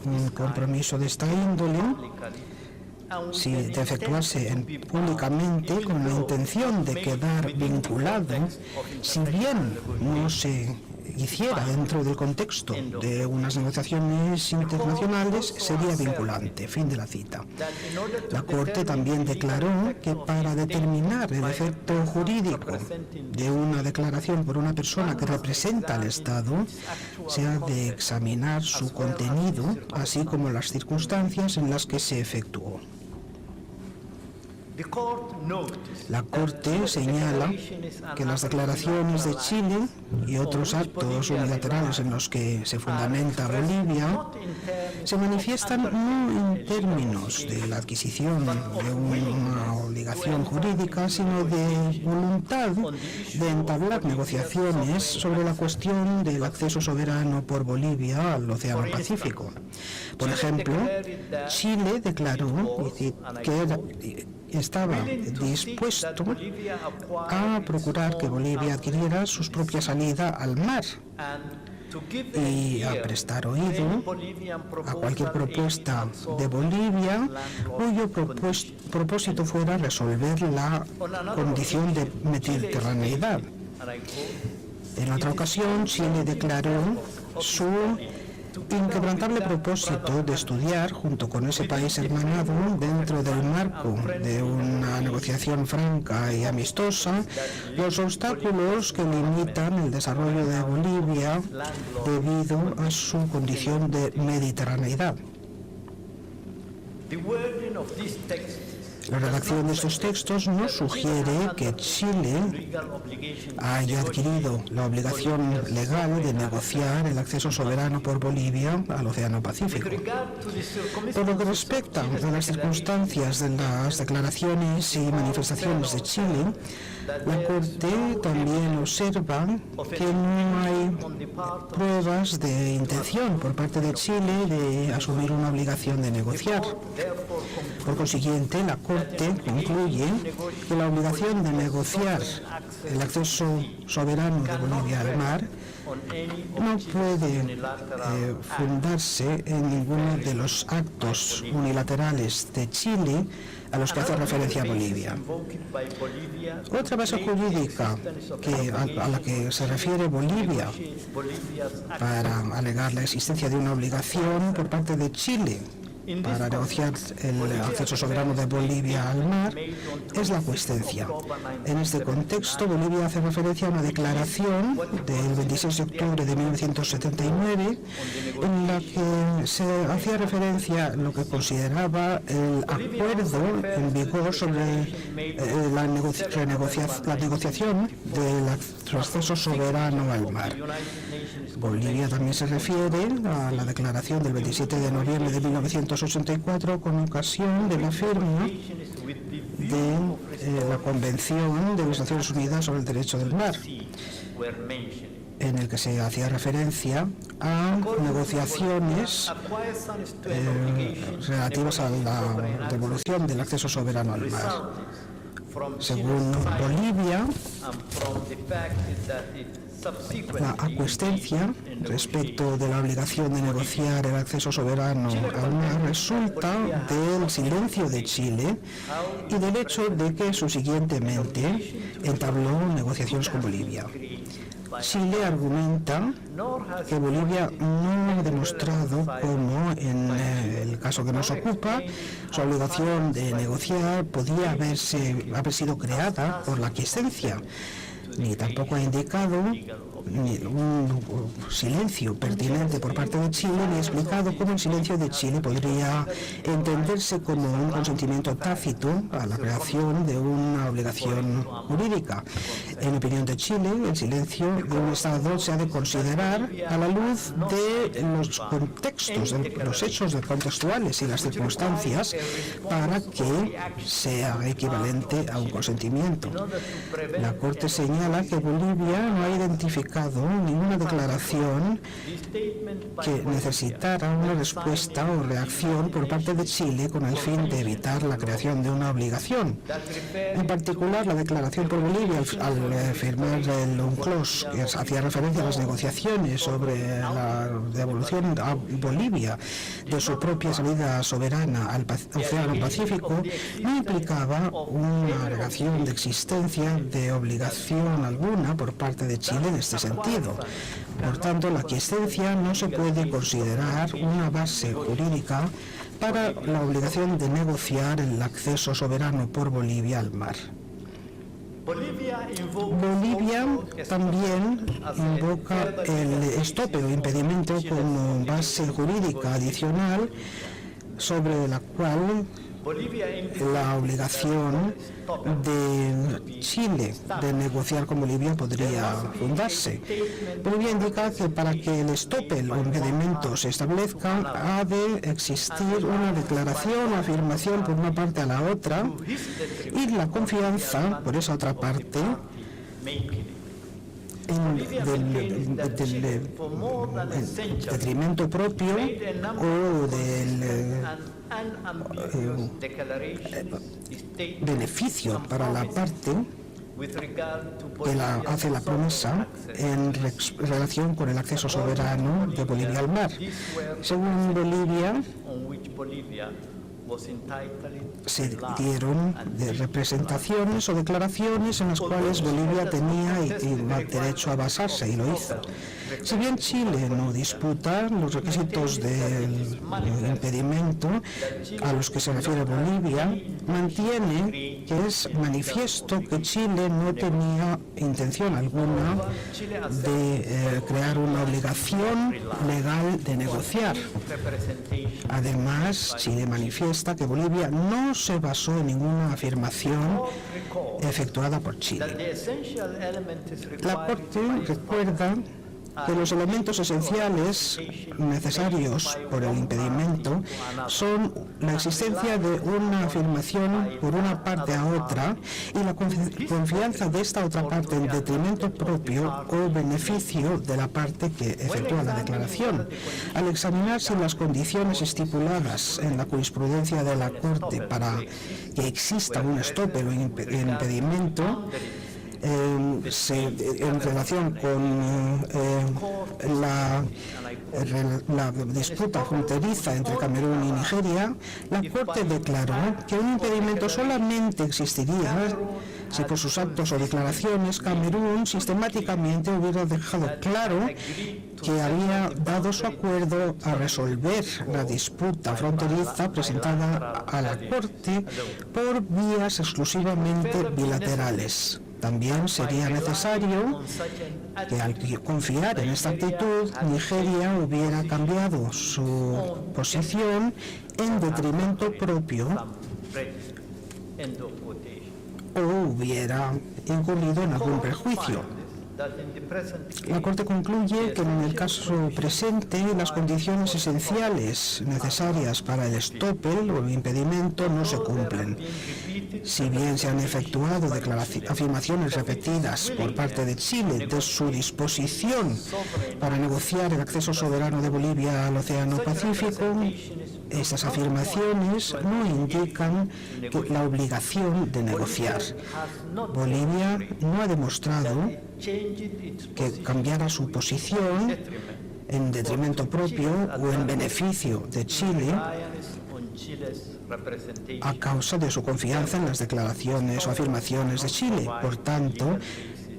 Un compromiso de esta índole, si de efectuarse públicamente con la intención de quedar vinculado, si bien no se hiciera dentro del contexto de unas negociaciones internacionales, sería vinculante. Fin de la cita. La Corte también declaró que para determinar el efecto jurídico de una declaración por una persona que representa al Estado, se ha de examinar su contenido, así como las circunstancias en las que se efectuó. La Corte señala que las declaraciones de Chile y otros actos unilaterales en los que se fundamenta Bolivia se manifiestan no en términos de la adquisición de una obligación jurídica, sino de voluntad de entablar negociaciones sobre la cuestión del acceso soberano por Bolivia al Océano Pacífico. Por ejemplo, Chile declaró que estaba dispuesto a procurar que Bolivia adquiriera su propia salida al mar y a prestar oído a cualquier propuesta de Bolivia cuyo propósito fuera resolver la condición de mediterraneidad. En otra ocasión, Chile declaró su inquebrantable propósito de estudiar, junto con ese país hermanado, dentro del marco de una negociación franca y amistosa, los obstáculos que limitan el desarrollo de Bolivia debido a su condición de mediterraneidad. La redacción de estos textos no sugiere que Chile haya adquirido la obligación legal de negociar el acceso soberano por Bolivia al Océano Pacífico. Por lo que respecta a las circunstancias de las declaraciones y manifestaciones de Chile, la Corte también observa que no hay pruebas de intención por parte de Chile de asumir una obligación de negociar. Por consiguiente, la Corte concluye que la obligación de negociar el acceso soberano de Bolivia al mar no puede fundarse en ninguno de los actos unilaterales de Chile a los que hace referencia Bolivia. Otra base jurídica a la que se refiere Bolivia para alegar la existencia de una obligación por parte de Chile para negociar el acceso soberano de Bolivia al mar es la aquiescencia. En este contexto, Bolivia hace referencia a una declaración del 26 de octubre de 1979 en la que se hacía referencia a lo que consideraba el acuerdo en vigor sobre la negociación del acceso soberano al mar. Bolivia también se refiere a la declaración del 27 de noviembre de 1984 con ocasión de la firma de la Convención de las Naciones Unidas sobre el Derecho del Mar, en el que se hacía referencia a negociaciones relativas a la devolución del acceso soberano al mar. Según Bolivia, la aquiescencia respecto de la obligación de negociar el acceso soberano al mar resulta del silencio de Chile y del hecho de que subsiguientemente entabló negociaciones con Bolivia. Chile argumenta que Bolivia no ha demostrado cómo, en el caso que nos ocupa, su obligación de negociar podía haber sido creada por la aquiescencia, ni tampoco ha indicado un silencio pertinente por parte de Chile, ni explicado cómo el silencio de Chile podría entenderse como un consentimiento tácito a la creación de una obligación jurídica. En opinión de Chile, el silencio de un Estado se ha de considerar a la luz de los contextos, de los hechos contextuales y las circunstancias para que sea equivalente a un consentimiento. La Corte señala que Bolivia no ha identificado ninguna declaración que necesitara una respuesta o reacción por parte de Chile con el fin de evitar la creación de una obligación. En particular, la declaración por Bolivia al firmar el UNCLOS, que hacía referencia a las negociaciones sobre la devolución a Bolivia de su propia salida soberana al Océano Pacífico, no implicaba una alegación de existencia de obligación alguna por parte de Chile en este sentido. Por tanto, la aquiescencia no se puede considerar una base jurídica para la obligación de negociar el acceso soberano por Bolivia al mar. Bolivia también invoca el estope o impedimento como base jurídica adicional sobre la cual la obligación de Chile de negociar con Bolivia podría fundarse. Bolivia indica que para que el estope o impedimento se establezca ha de existir una declaración o afirmación por una parte a la otra y la confianza por esa otra parte del detrimento propio o del beneficio para la parte que hace la promesa en relación con el acceso soberano de Bolivia al mar. Según Bolivia, se dieron de representaciones o declaraciones en las cuales Bolivia tenía derecho a basarse y lo hizo. Si bien Chile no disputa los requisitos del impedimento a los que se refiere Bolivia, mantiene que es manifiesto que Chile no tenía intención alguna de crear una obligación legal de negociar. Además, Chile manifiesta que Bolivia no se basó en ninguna afirmación efectuada por Chile. La Corte recuerda que los elementos esenciales necesarios por el impedimento son la existencia de una afirmación por una parte a otra y la confianza de esta otra parte en detrimento propio o beneficio de la parte que efectúa la declaración. Al examinarse las condiciones estipuladas en la jurisprudencia de la Corte para que exista un estope o impedimento, en relación con la disputa fronteriza entre Camerún y Nigeria, la Corte declaró que un impedimento solamente existiría si por sus actos o declaraciones Camerún sistemáticamente hubiera dejado claro que había dado su acuerdo a resolver la disputa fronteriza presentada a la Corte por vías exclusivamente bilaterales. También sería necesario que al confiar en esta actitud, Nigeria hubiera cambiado su posición en detrimento propio o hubiera incurrido en algún perjuicio. La Corte concluye que en el caso presente las condiciones esenciales necesarias para el estope o el impedimento no se cumplen. Si bien se han efectuado afirmaciones repetidas por parte de Chile de su disposición para negociar el acceso soberano de Bolivia al Océano Pacífico, estas afirmaciones no indican la obligación de negociar. Bolivia no ha demostrado que cambiara su posición en detrimento propio o en beneficio de Chile a causa de su confianza en las declaraciones o afirmaciones de Chile. Por tanto,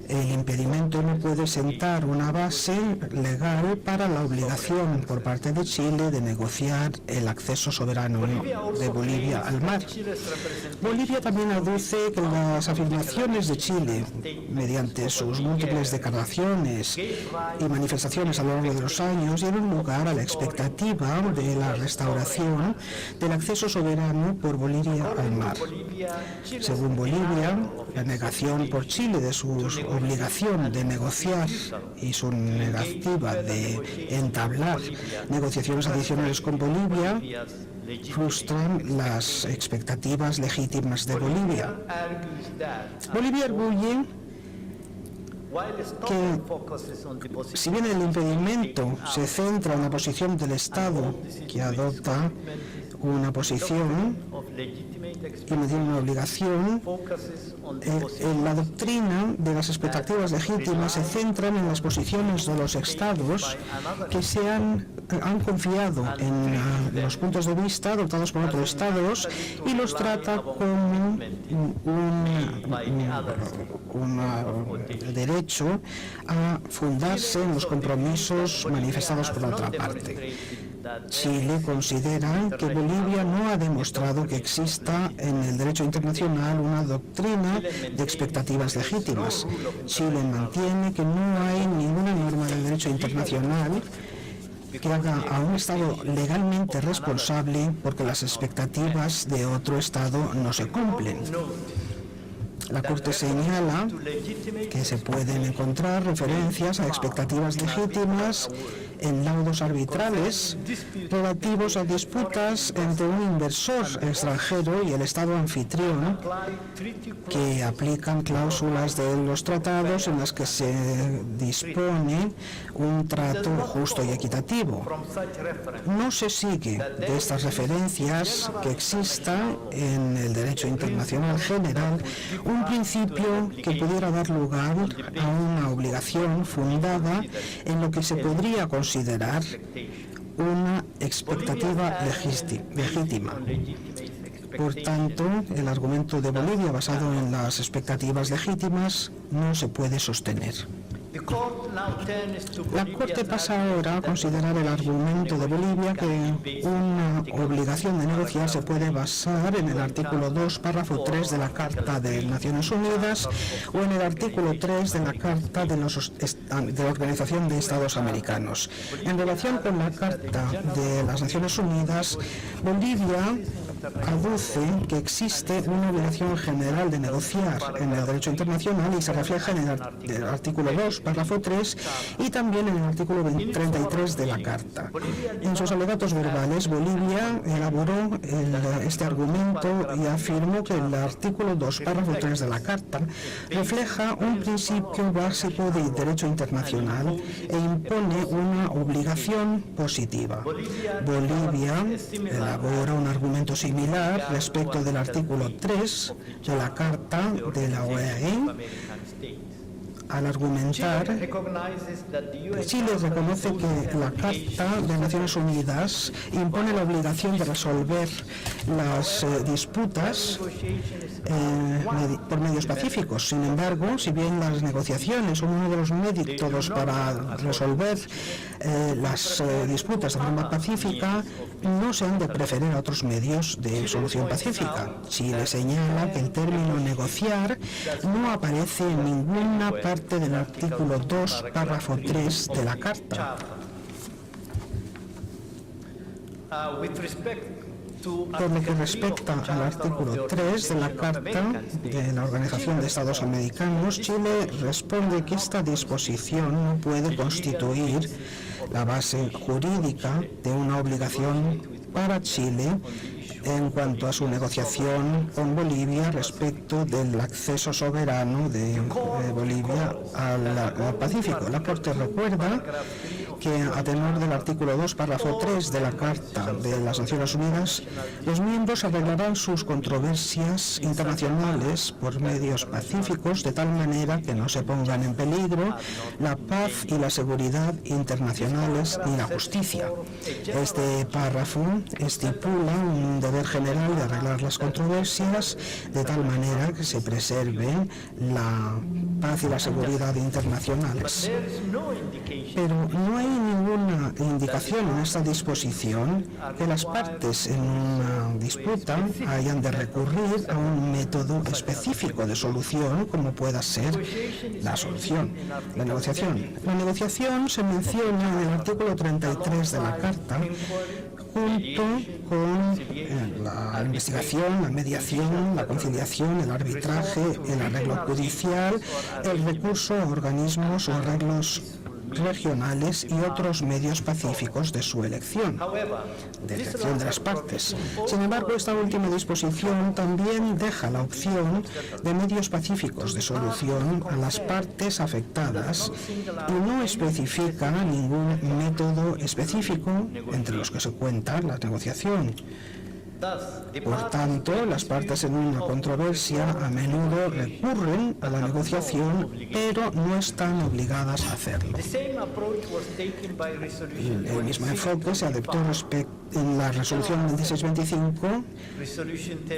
El impedimento no puede sentar una base legal para la obligación por parte de Chile de negociar el acceso soberano de Bolivia al mar. Bolivia también aduce que las afirmaciones de Chile, mediante sus múltiples declaraciones y manifestaciones a lo largo de los años, dieron lugar a la expectativa de la restauración del acceso soberano por Bolivia al mar. Según Bolivia, la negación por Chile de su obligación de negociar y su negativa de entablar negociaciones adicionales con Bolivia frustran las expectativas legítimas de Bolivia. Bolivia arguye que, si bien el impedimento se centra en la posición del Estado, que adopta una posición y no tiene una obligación, la doctrina de las expectativas legítimas se centran en las posiciones de los Estados que se han confiado en los puntos de vista adoptados por otros Estados y los trata como un derecho a fundarse en los compromisos manifestados por la otra parte. Chile considera que Bolivia no ha demostrado que exista en el derecho internacional una doctrina de expectativas legítimas. Chile mantiene que no hay ninguna norma del derecho internacional que haga a un Estado legalmente responsable porque las expectativas de otro Estado no se cumplen. La Corte señala que se pueden encontrar referencias a expectativas legítimas en laudos arbitrales relativos a disputas entre un inversor extranjero y el Estado anfitrión que aplican cláusulas de los tratados en las que se dispone un trato justo y equitativo. No se sigue de estas referencias que exista en el derecho internacional general un principio que pudiera dar lugar a una obligación fundada en lo que se podría considerar una expectativa legítima. Por tanto, el argumento de Bolivia basado en las expectativas legítimas no se puede sostener. La Corte pasa ahora a considerar el argumento de Bolivia que una obligación de negociar se puede basar en el artículo 2, párrafo 3 de la Carta de Naciones Unidas o en el artículo 3 de la Carta de la Organización de Estados Americanos. En relación con la Carta de las Naciones Unidas, Bolivia aduce que existe una obligación general de negociar en el derecho internacional y se refleja en el artículo 2, párrafo 3 y también en el artículo 33 de la Carta. En sus alegatos verbales, Bolivia elaboró este argumento y afirmó que el artículo 2, párrafo 3 de la Carta refleja un principio básico de derecho internacional e impone una obligación positiva. Bolivia elabora un argumento similar respecto del artículo 3 de la Carta de la OEA, al argumentar que Chile reconoce que la Carta de Naciones Unidas impone la obligación de resolver las disputas por medios pacíficos. Sin embargo, si bien las negociaciones son uno de los métodos para resolver las disputas de forma pacífica, no se han de preferir a otros medios de solución pacífica. Chile señala que el término negociar no aparece en ninguna parte del artículo 2, párrafo 3 de la Carta. Por lo que respecta al artículo 3 de la Carta de la Organización de Estados Americanos, Chile responde que esta disposición no puede constituir la base jurídica de una obligación para Chile en cuanto a su negociación con Bolivia respecto del acceso soberano de Bolivia al Pacífico. La Corte recuerda que a tenor del artículo 2, párrafo 3 de la Carta de las Naciones Unidas, los miembros arreglarán sus controversias internacionales por medios pacíficos de tal manera que no se pongan en peligro la paz y la seguridad internacionales ni la justicia. Este párrafo estipula un deber general de arreglar las controversias de tal manera que se preserven la paz y la seguridad internacionales. Pero no hay ninguna indicación en esta disposición que las partes en una disputa hayan de recurrir a un método específico de solución como pueda ser la solución, la negociación. La negociación se menciona en el artículo 33 de la Carta junto con la investigación, la mediación, la conciliación, el arbitraje, el arreglo judicial, el recurso a organismos o arreglos regionales y otros medios pacíficos de su elección, de elección de las partes. Sin embargo, esta última disposición también deja la opción de medios pacíficos de solución a las partes afectadas y no especifica ningún método específico entre los que se cuenta la negociación. Por tanto, las partes en una controversia a menudo recurren a la negociación, pero no están obligadas a hacerlo. El mismo enfoque se adoptó en la resolución 2625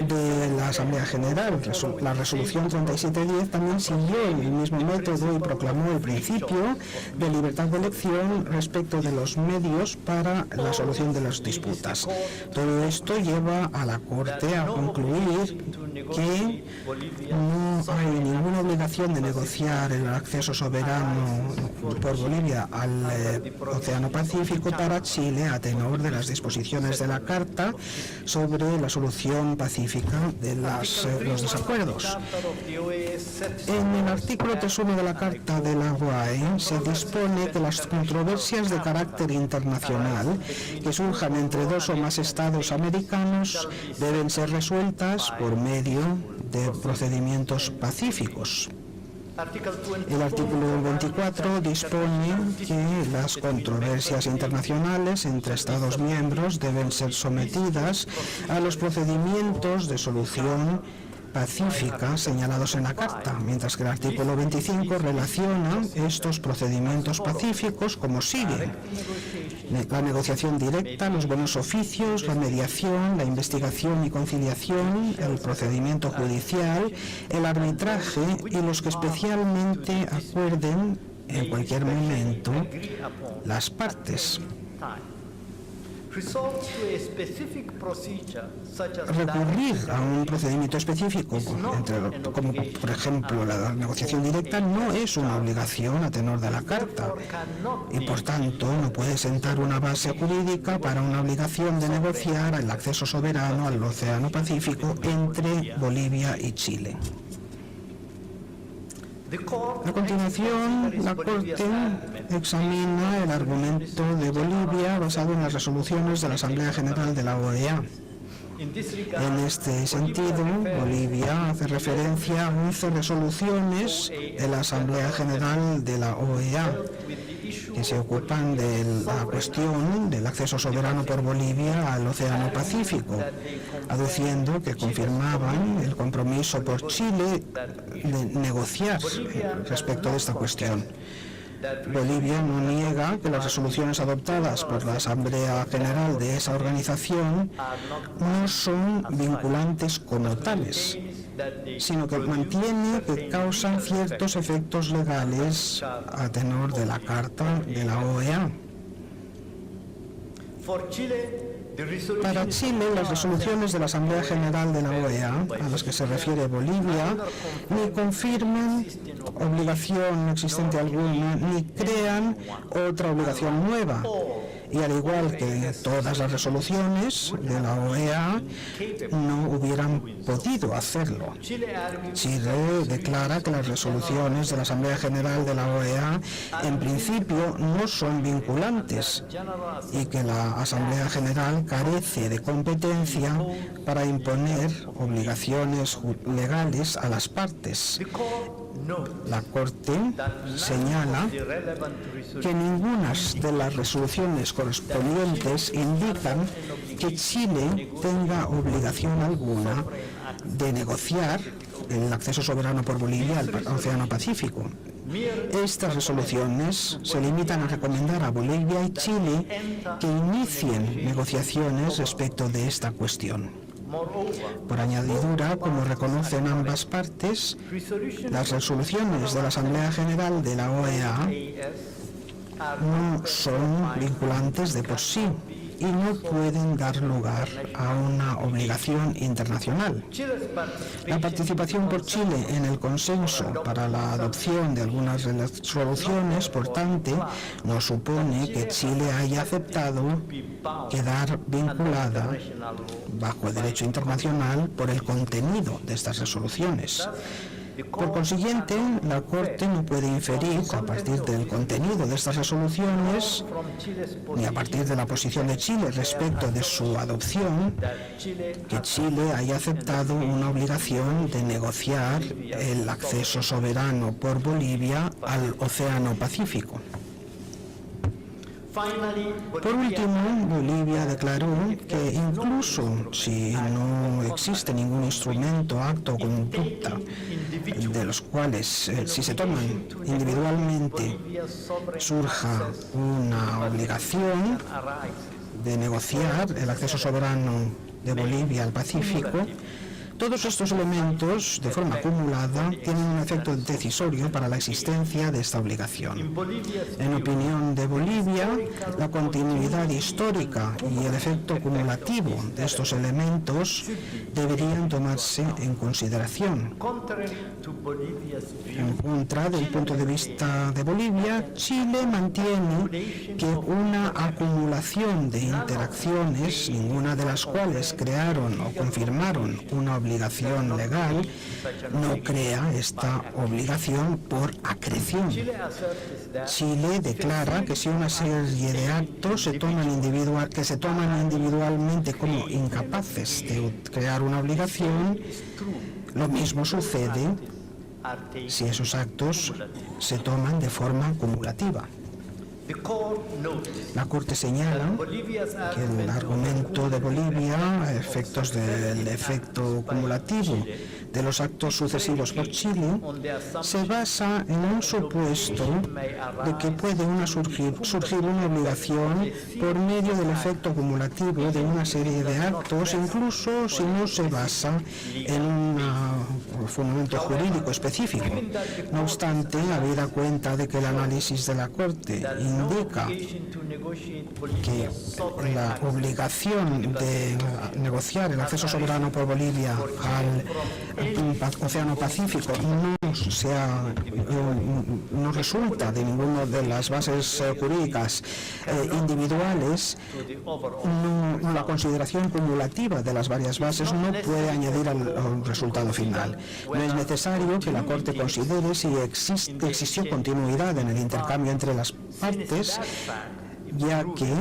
de la Asamblea General. La resolución 3710 también siguió el mismo método y proclamó el principio de libertad de elección respecto de los medios para la solución de las disputas. Todo esto lleva a la Corte a concluir que no hay ninguna obligación de negociar el acceso soberano por Bolivia al Océano Pacífico para Chile a tenor de las disposiciones de la Carta sobre la solución pacífica de los desacuerdos. En el artículo 3.1 de la Carta de la OAE se dispone que las controversias de carácter internacional que surjan entre dos o más estados americanos deben ser resueltas por medio de procedimientos pacíficos. El artículo 24 dispone que las controversias internacionales entre Estados miembros deben ser sometidas a los procedimientos de solución pacífica señalados en la Carta, mientras que el artículo 25 relaciona estos procedimientos pacíficos como sigue: la negociación directa, los buenos oficios, la mediación, la investigación y conciliación, el procedimiento judicial, el arbitraje y los que especialmente acuerden en cualquier momento las partes. Recurrir a un procedimiento específico, como por ejemplo la negociación directa, no es una obligación a tenor de la Carta y por tanto no puede sentar una base jurídica para una obligación de negociar el acceso soberano al Océano Pacífico entre Bolivia y Chile. A continuación, la Corte examina el argumento de Bolivia basado en las resoluciones de la Asamblea General de la OEA. En este sentido, Bolivia hace referencia a 11 resoluciones de la Asamblea General de la OEA que se ocupan de la cuestión del acceso soberano por Bolivia al Océano Pacífico, aduciendo que confirmaban el compromiso por Chile de negociar respecto de esta cuestión. Bolivia no niega que las resoluciones adoptadas por la Asamblea General de esa organización no son vinculantes como tales, sino que mantiene que causan ciertos efectos legales a tenor de la Carta de la OEA. Para Chile, las resoluciones de la Asamblea General de la OEA, a las que se refiere Bolivia, ni confirman obligación existente alguna, ni crean otra obligación nueva. Y al igual que todas las resoluciones de la OEA, no hubieran podido hacerlo. Chile declara que las resoluciones de la Asamblea General de la OEA en principio no son vinculantes y que la Asamblea General carece de competencia para imponer obligaciones legales a las partes. La Corte señala que ninguna de las resoluciones correspondientes indican que Chile tenga obligación alguna de negociar el acceso soberano por Bolivia al Océano Pacífico. Estas resoluciones se limitan a recomendar a Bolivia y Chile que inicien negociaciones respecto de esta cuestión. Por añadidura, como reconocen ambas partes, las resoluciones de la Asamblea General de la OEA no son vinculantes de por sí y no pueden dar lugar a una obligación internacional. La participación por Chile en el consenso para la adopción de algunas resoluciones, por tanto, no supone que Chile haya aceptado quedar vinculada bajo el derecho internacional por el contenido de estas resoluciones. Por consiguiente, la Corte no puede inferir a partir del contenido de estas resoluciones ni a partir de la posición de Chile respecto de su adopción que Chile haya aceptado una obligación de negociar el acceso soberano por Bolivia al Océano Pacífico. Por último, Bolivia declaró que incluso si no existe ningún instrumento, acto o conducta de los cuales, si se toman individualmente, surja una obligación de negociar el acceso soberano de Bolivia al Pacífico, todos estos elementos, de forma acumulada, tienen un efecto decisorio para la existencia de esta obligación. En opinión de Bolivia, la continuidad histórica y el efecto acumulativo de estos elementos deberían tomarse en consideración. En contra del punto de vista de Bolivia, Chile mantiene que una acumulación de interacciones, ninguna de las cuales crearon o confirmaron una obligación legal, no crea esta obligación por acreción. Chile declara que si una serie de actos que se toman individualmente como incapaces de crear una obligación, lo mismo sucede si esos actos se toman de forma acumulativa. La Corte señala que el argumento de Bolivia, a efectos del efecto acumulativo de los actos sucesivos por Chile, se basa en un supuesto de que puede surgir una obligación por medio del efecto acumulativo de una serie de actos, incluso si no se basa en un fundamento jurídico específico. No obstante, habida cuenta de que el análisis de la Corte indica que la obligación de negociar el acceso soberano por Bolivia al Océano Pacífico no resulta de ninguna de las bases jurídicas individuales, la consideración cumulativa de las varias bases no puede añadir al resultado final. No es necesario que la Corte considere si existió continuidad en el intercambio entre las partes, ya que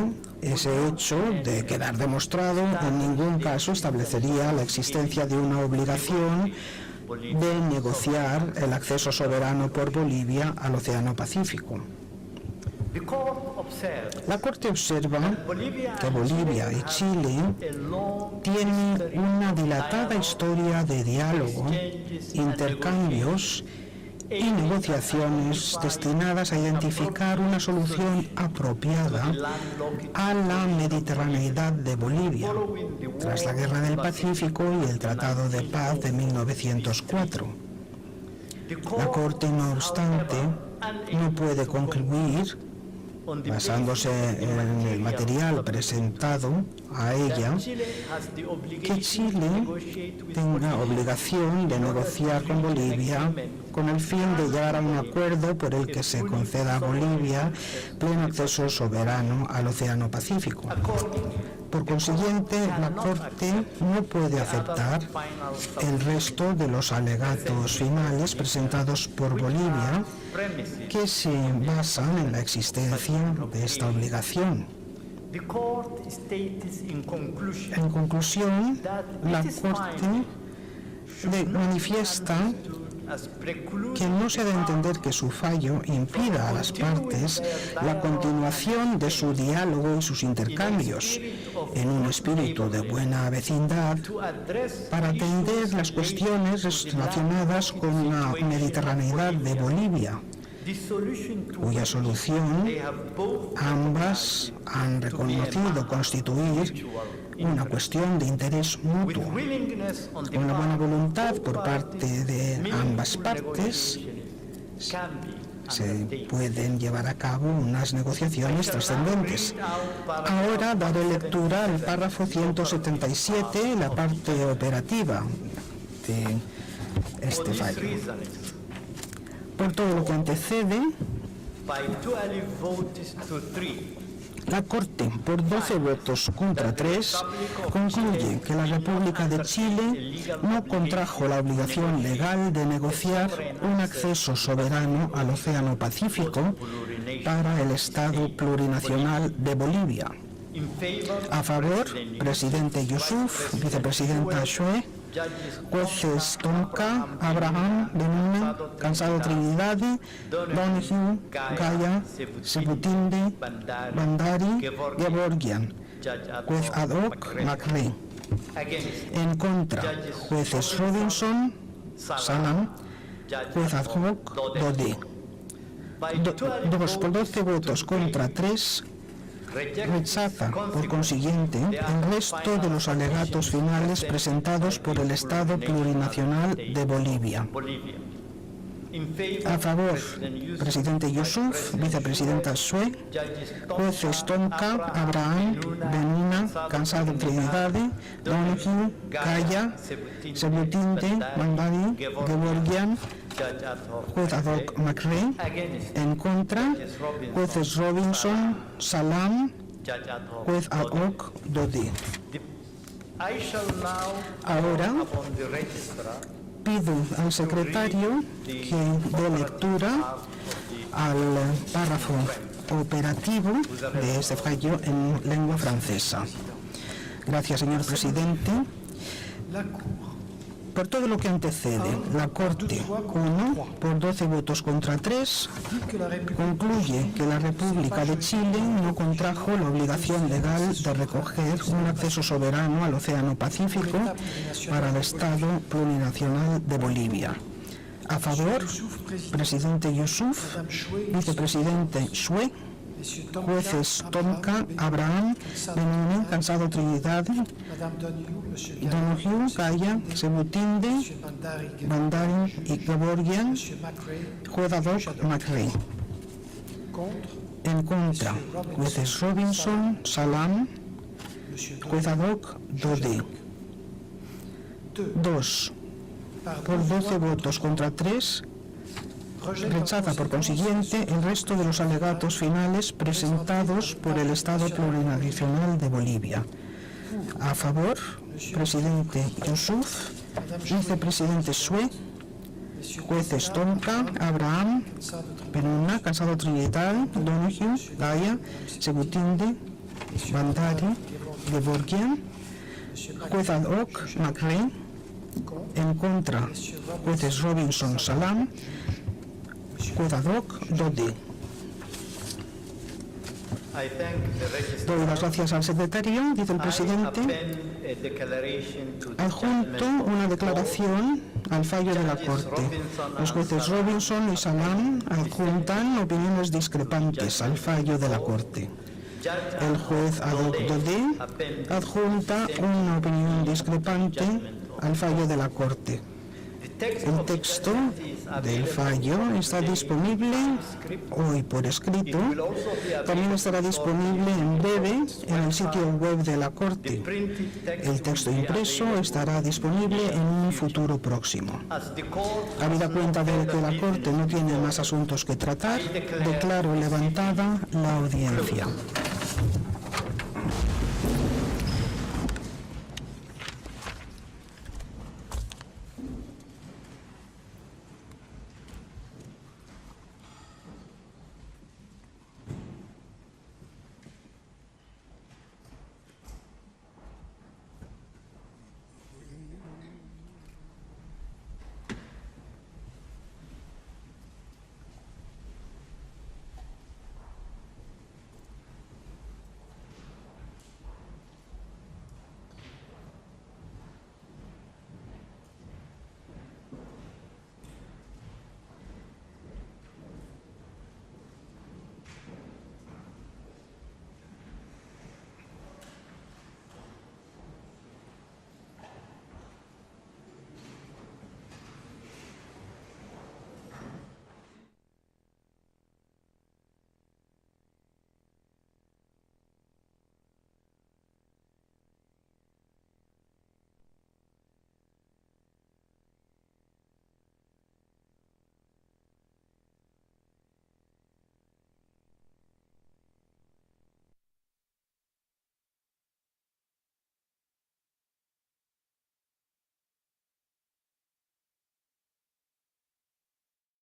ese hecho de quedar demostrado en ningún caso establecería la existencia de una obligación de negociar el acceso soberano por Bolivia al Océano Pacífico. La Corte observa que Bolivia y Chile tienen una dilatada historia de diálogo, intercambios y negociaciones destinadas a identificar una solución apropiada a la mediterraneidad de Bolivia, tras la Guerra del Pacífico y el Tratado de Paz de 1904. La Corte, no obstante, no puede concluir, basándose en el material presentado a ella, que Chile tenga obligación de negociar con Bolivia con el fin de llegar a un acuerdo por el que se conceda a Bolivia pleno acceso soberano al Océano Pacífico. Por consiguiente, la Corte no puede aceptar el resto de los alegatos finales presentados por Bolivia que se basan en la existencia de esta obligación. En conclusión, la Corte manifiesta que no se ha de entender que su fallo impida a las partes la continuación de su diálogo y sus intercambios en un espíritu de buena vecindad para atender las cuestiones relacionadas con la mediterraneidad de Bolivia, cuya solución ambas han reconocido constituir una cuestión de interés mutuo. Con la buena voluntad por parte de ambas partes se pueden llevar a cabo unas negociaciones trascendentes. Ahora daré lectura al párrafo 177, la parte operativa de este fallo. Por todo lo que antecede, la Corte, por 12 votos contra 3, concluye que la República de Chile no contrajo la obligación legal de negociar un acceso soberano al Océano Pacífico para el Estado plurinacional de Bolivia. A favor, presidente Yusuf, vicepresidenta Shue, jueces Tonka, Abraham, Benuna, Cansado Trinidad, Donahue, Gaya, Sebutinde, Bandari, Gevorgian, juez ad hoc, McRae. En contra, jueces Robinson, Salam, juez ad hoc, Dodé. 2 por 12 votos contra 3, rechaza, por consiguiente, el resto de los alegatos finales presentados por el Estado plurinacional de Bolivia. A favor, presidente Yusuf, vicepresidenta Shue, jueces Tonka, Abraham, Benuna, Cansado Trinidad, Donahue, Gaya, Sebutinde, Bandari, Gevorgian, juez ad hoc McRae. En contra, jueces Robinson, Salam, juez ad hoc Dodé. Ahora pido al secretario que dé lectura al párrafo operativo de este fallo en lengua francesa. Gracias, señor presidente. Por todo lo que antecede, la Corte 1, por 12 votos contra 3, concluye que la República de Chile no contrajo la obligación legal de recoger un acceso soberano al Océano Pacífico para el Estado plurinacional de Bolivia. A favor, presidente Yusuf, vicepresidente Shue, jueces Tonka, Abraham, Benuna, Cansado Trinidad, Donahue, Gaya, Sebutinde, Bandari y Gevorgian, juez ad hoc McRae. En contra, jueces Robinson, Salam, juez ad hoc Dodé. 2 por 12 votos contra 3, rechaza por consiguiente el resto de los alegatos finales presentados por el Estado plurinacional de Bolivia. A favor, presidente Yusuf, vicepresidente Shue, jueces Tonka, Abraham, Benuna, Cansado Trinidad, Donahue, Gaya, Sebutinde, Bandari, Gevorgian, juez ad hoc McRae. En contra, jueces Robinson, Salam, juez ad hoc Dodé. Doy las gracias al secretario, dice el presidente. Adjunto una declaración al fallo de la Corte. Los jueces Robinson y Salam adjuntan opiniones discrepantes al fallo de la Corte. El juez ad hoc Dodé adjunta una opinión discrepante al fallo de la Corte. El texto del fallo está disponible hoy por escrito. También estará disponible en breve en el sitio web de la Corte. El texto impreso estará disponible en un futuro próximo. Habida cuenta de que la Corte no tiene más asuntos que tratar, declaro levantada la audiencia.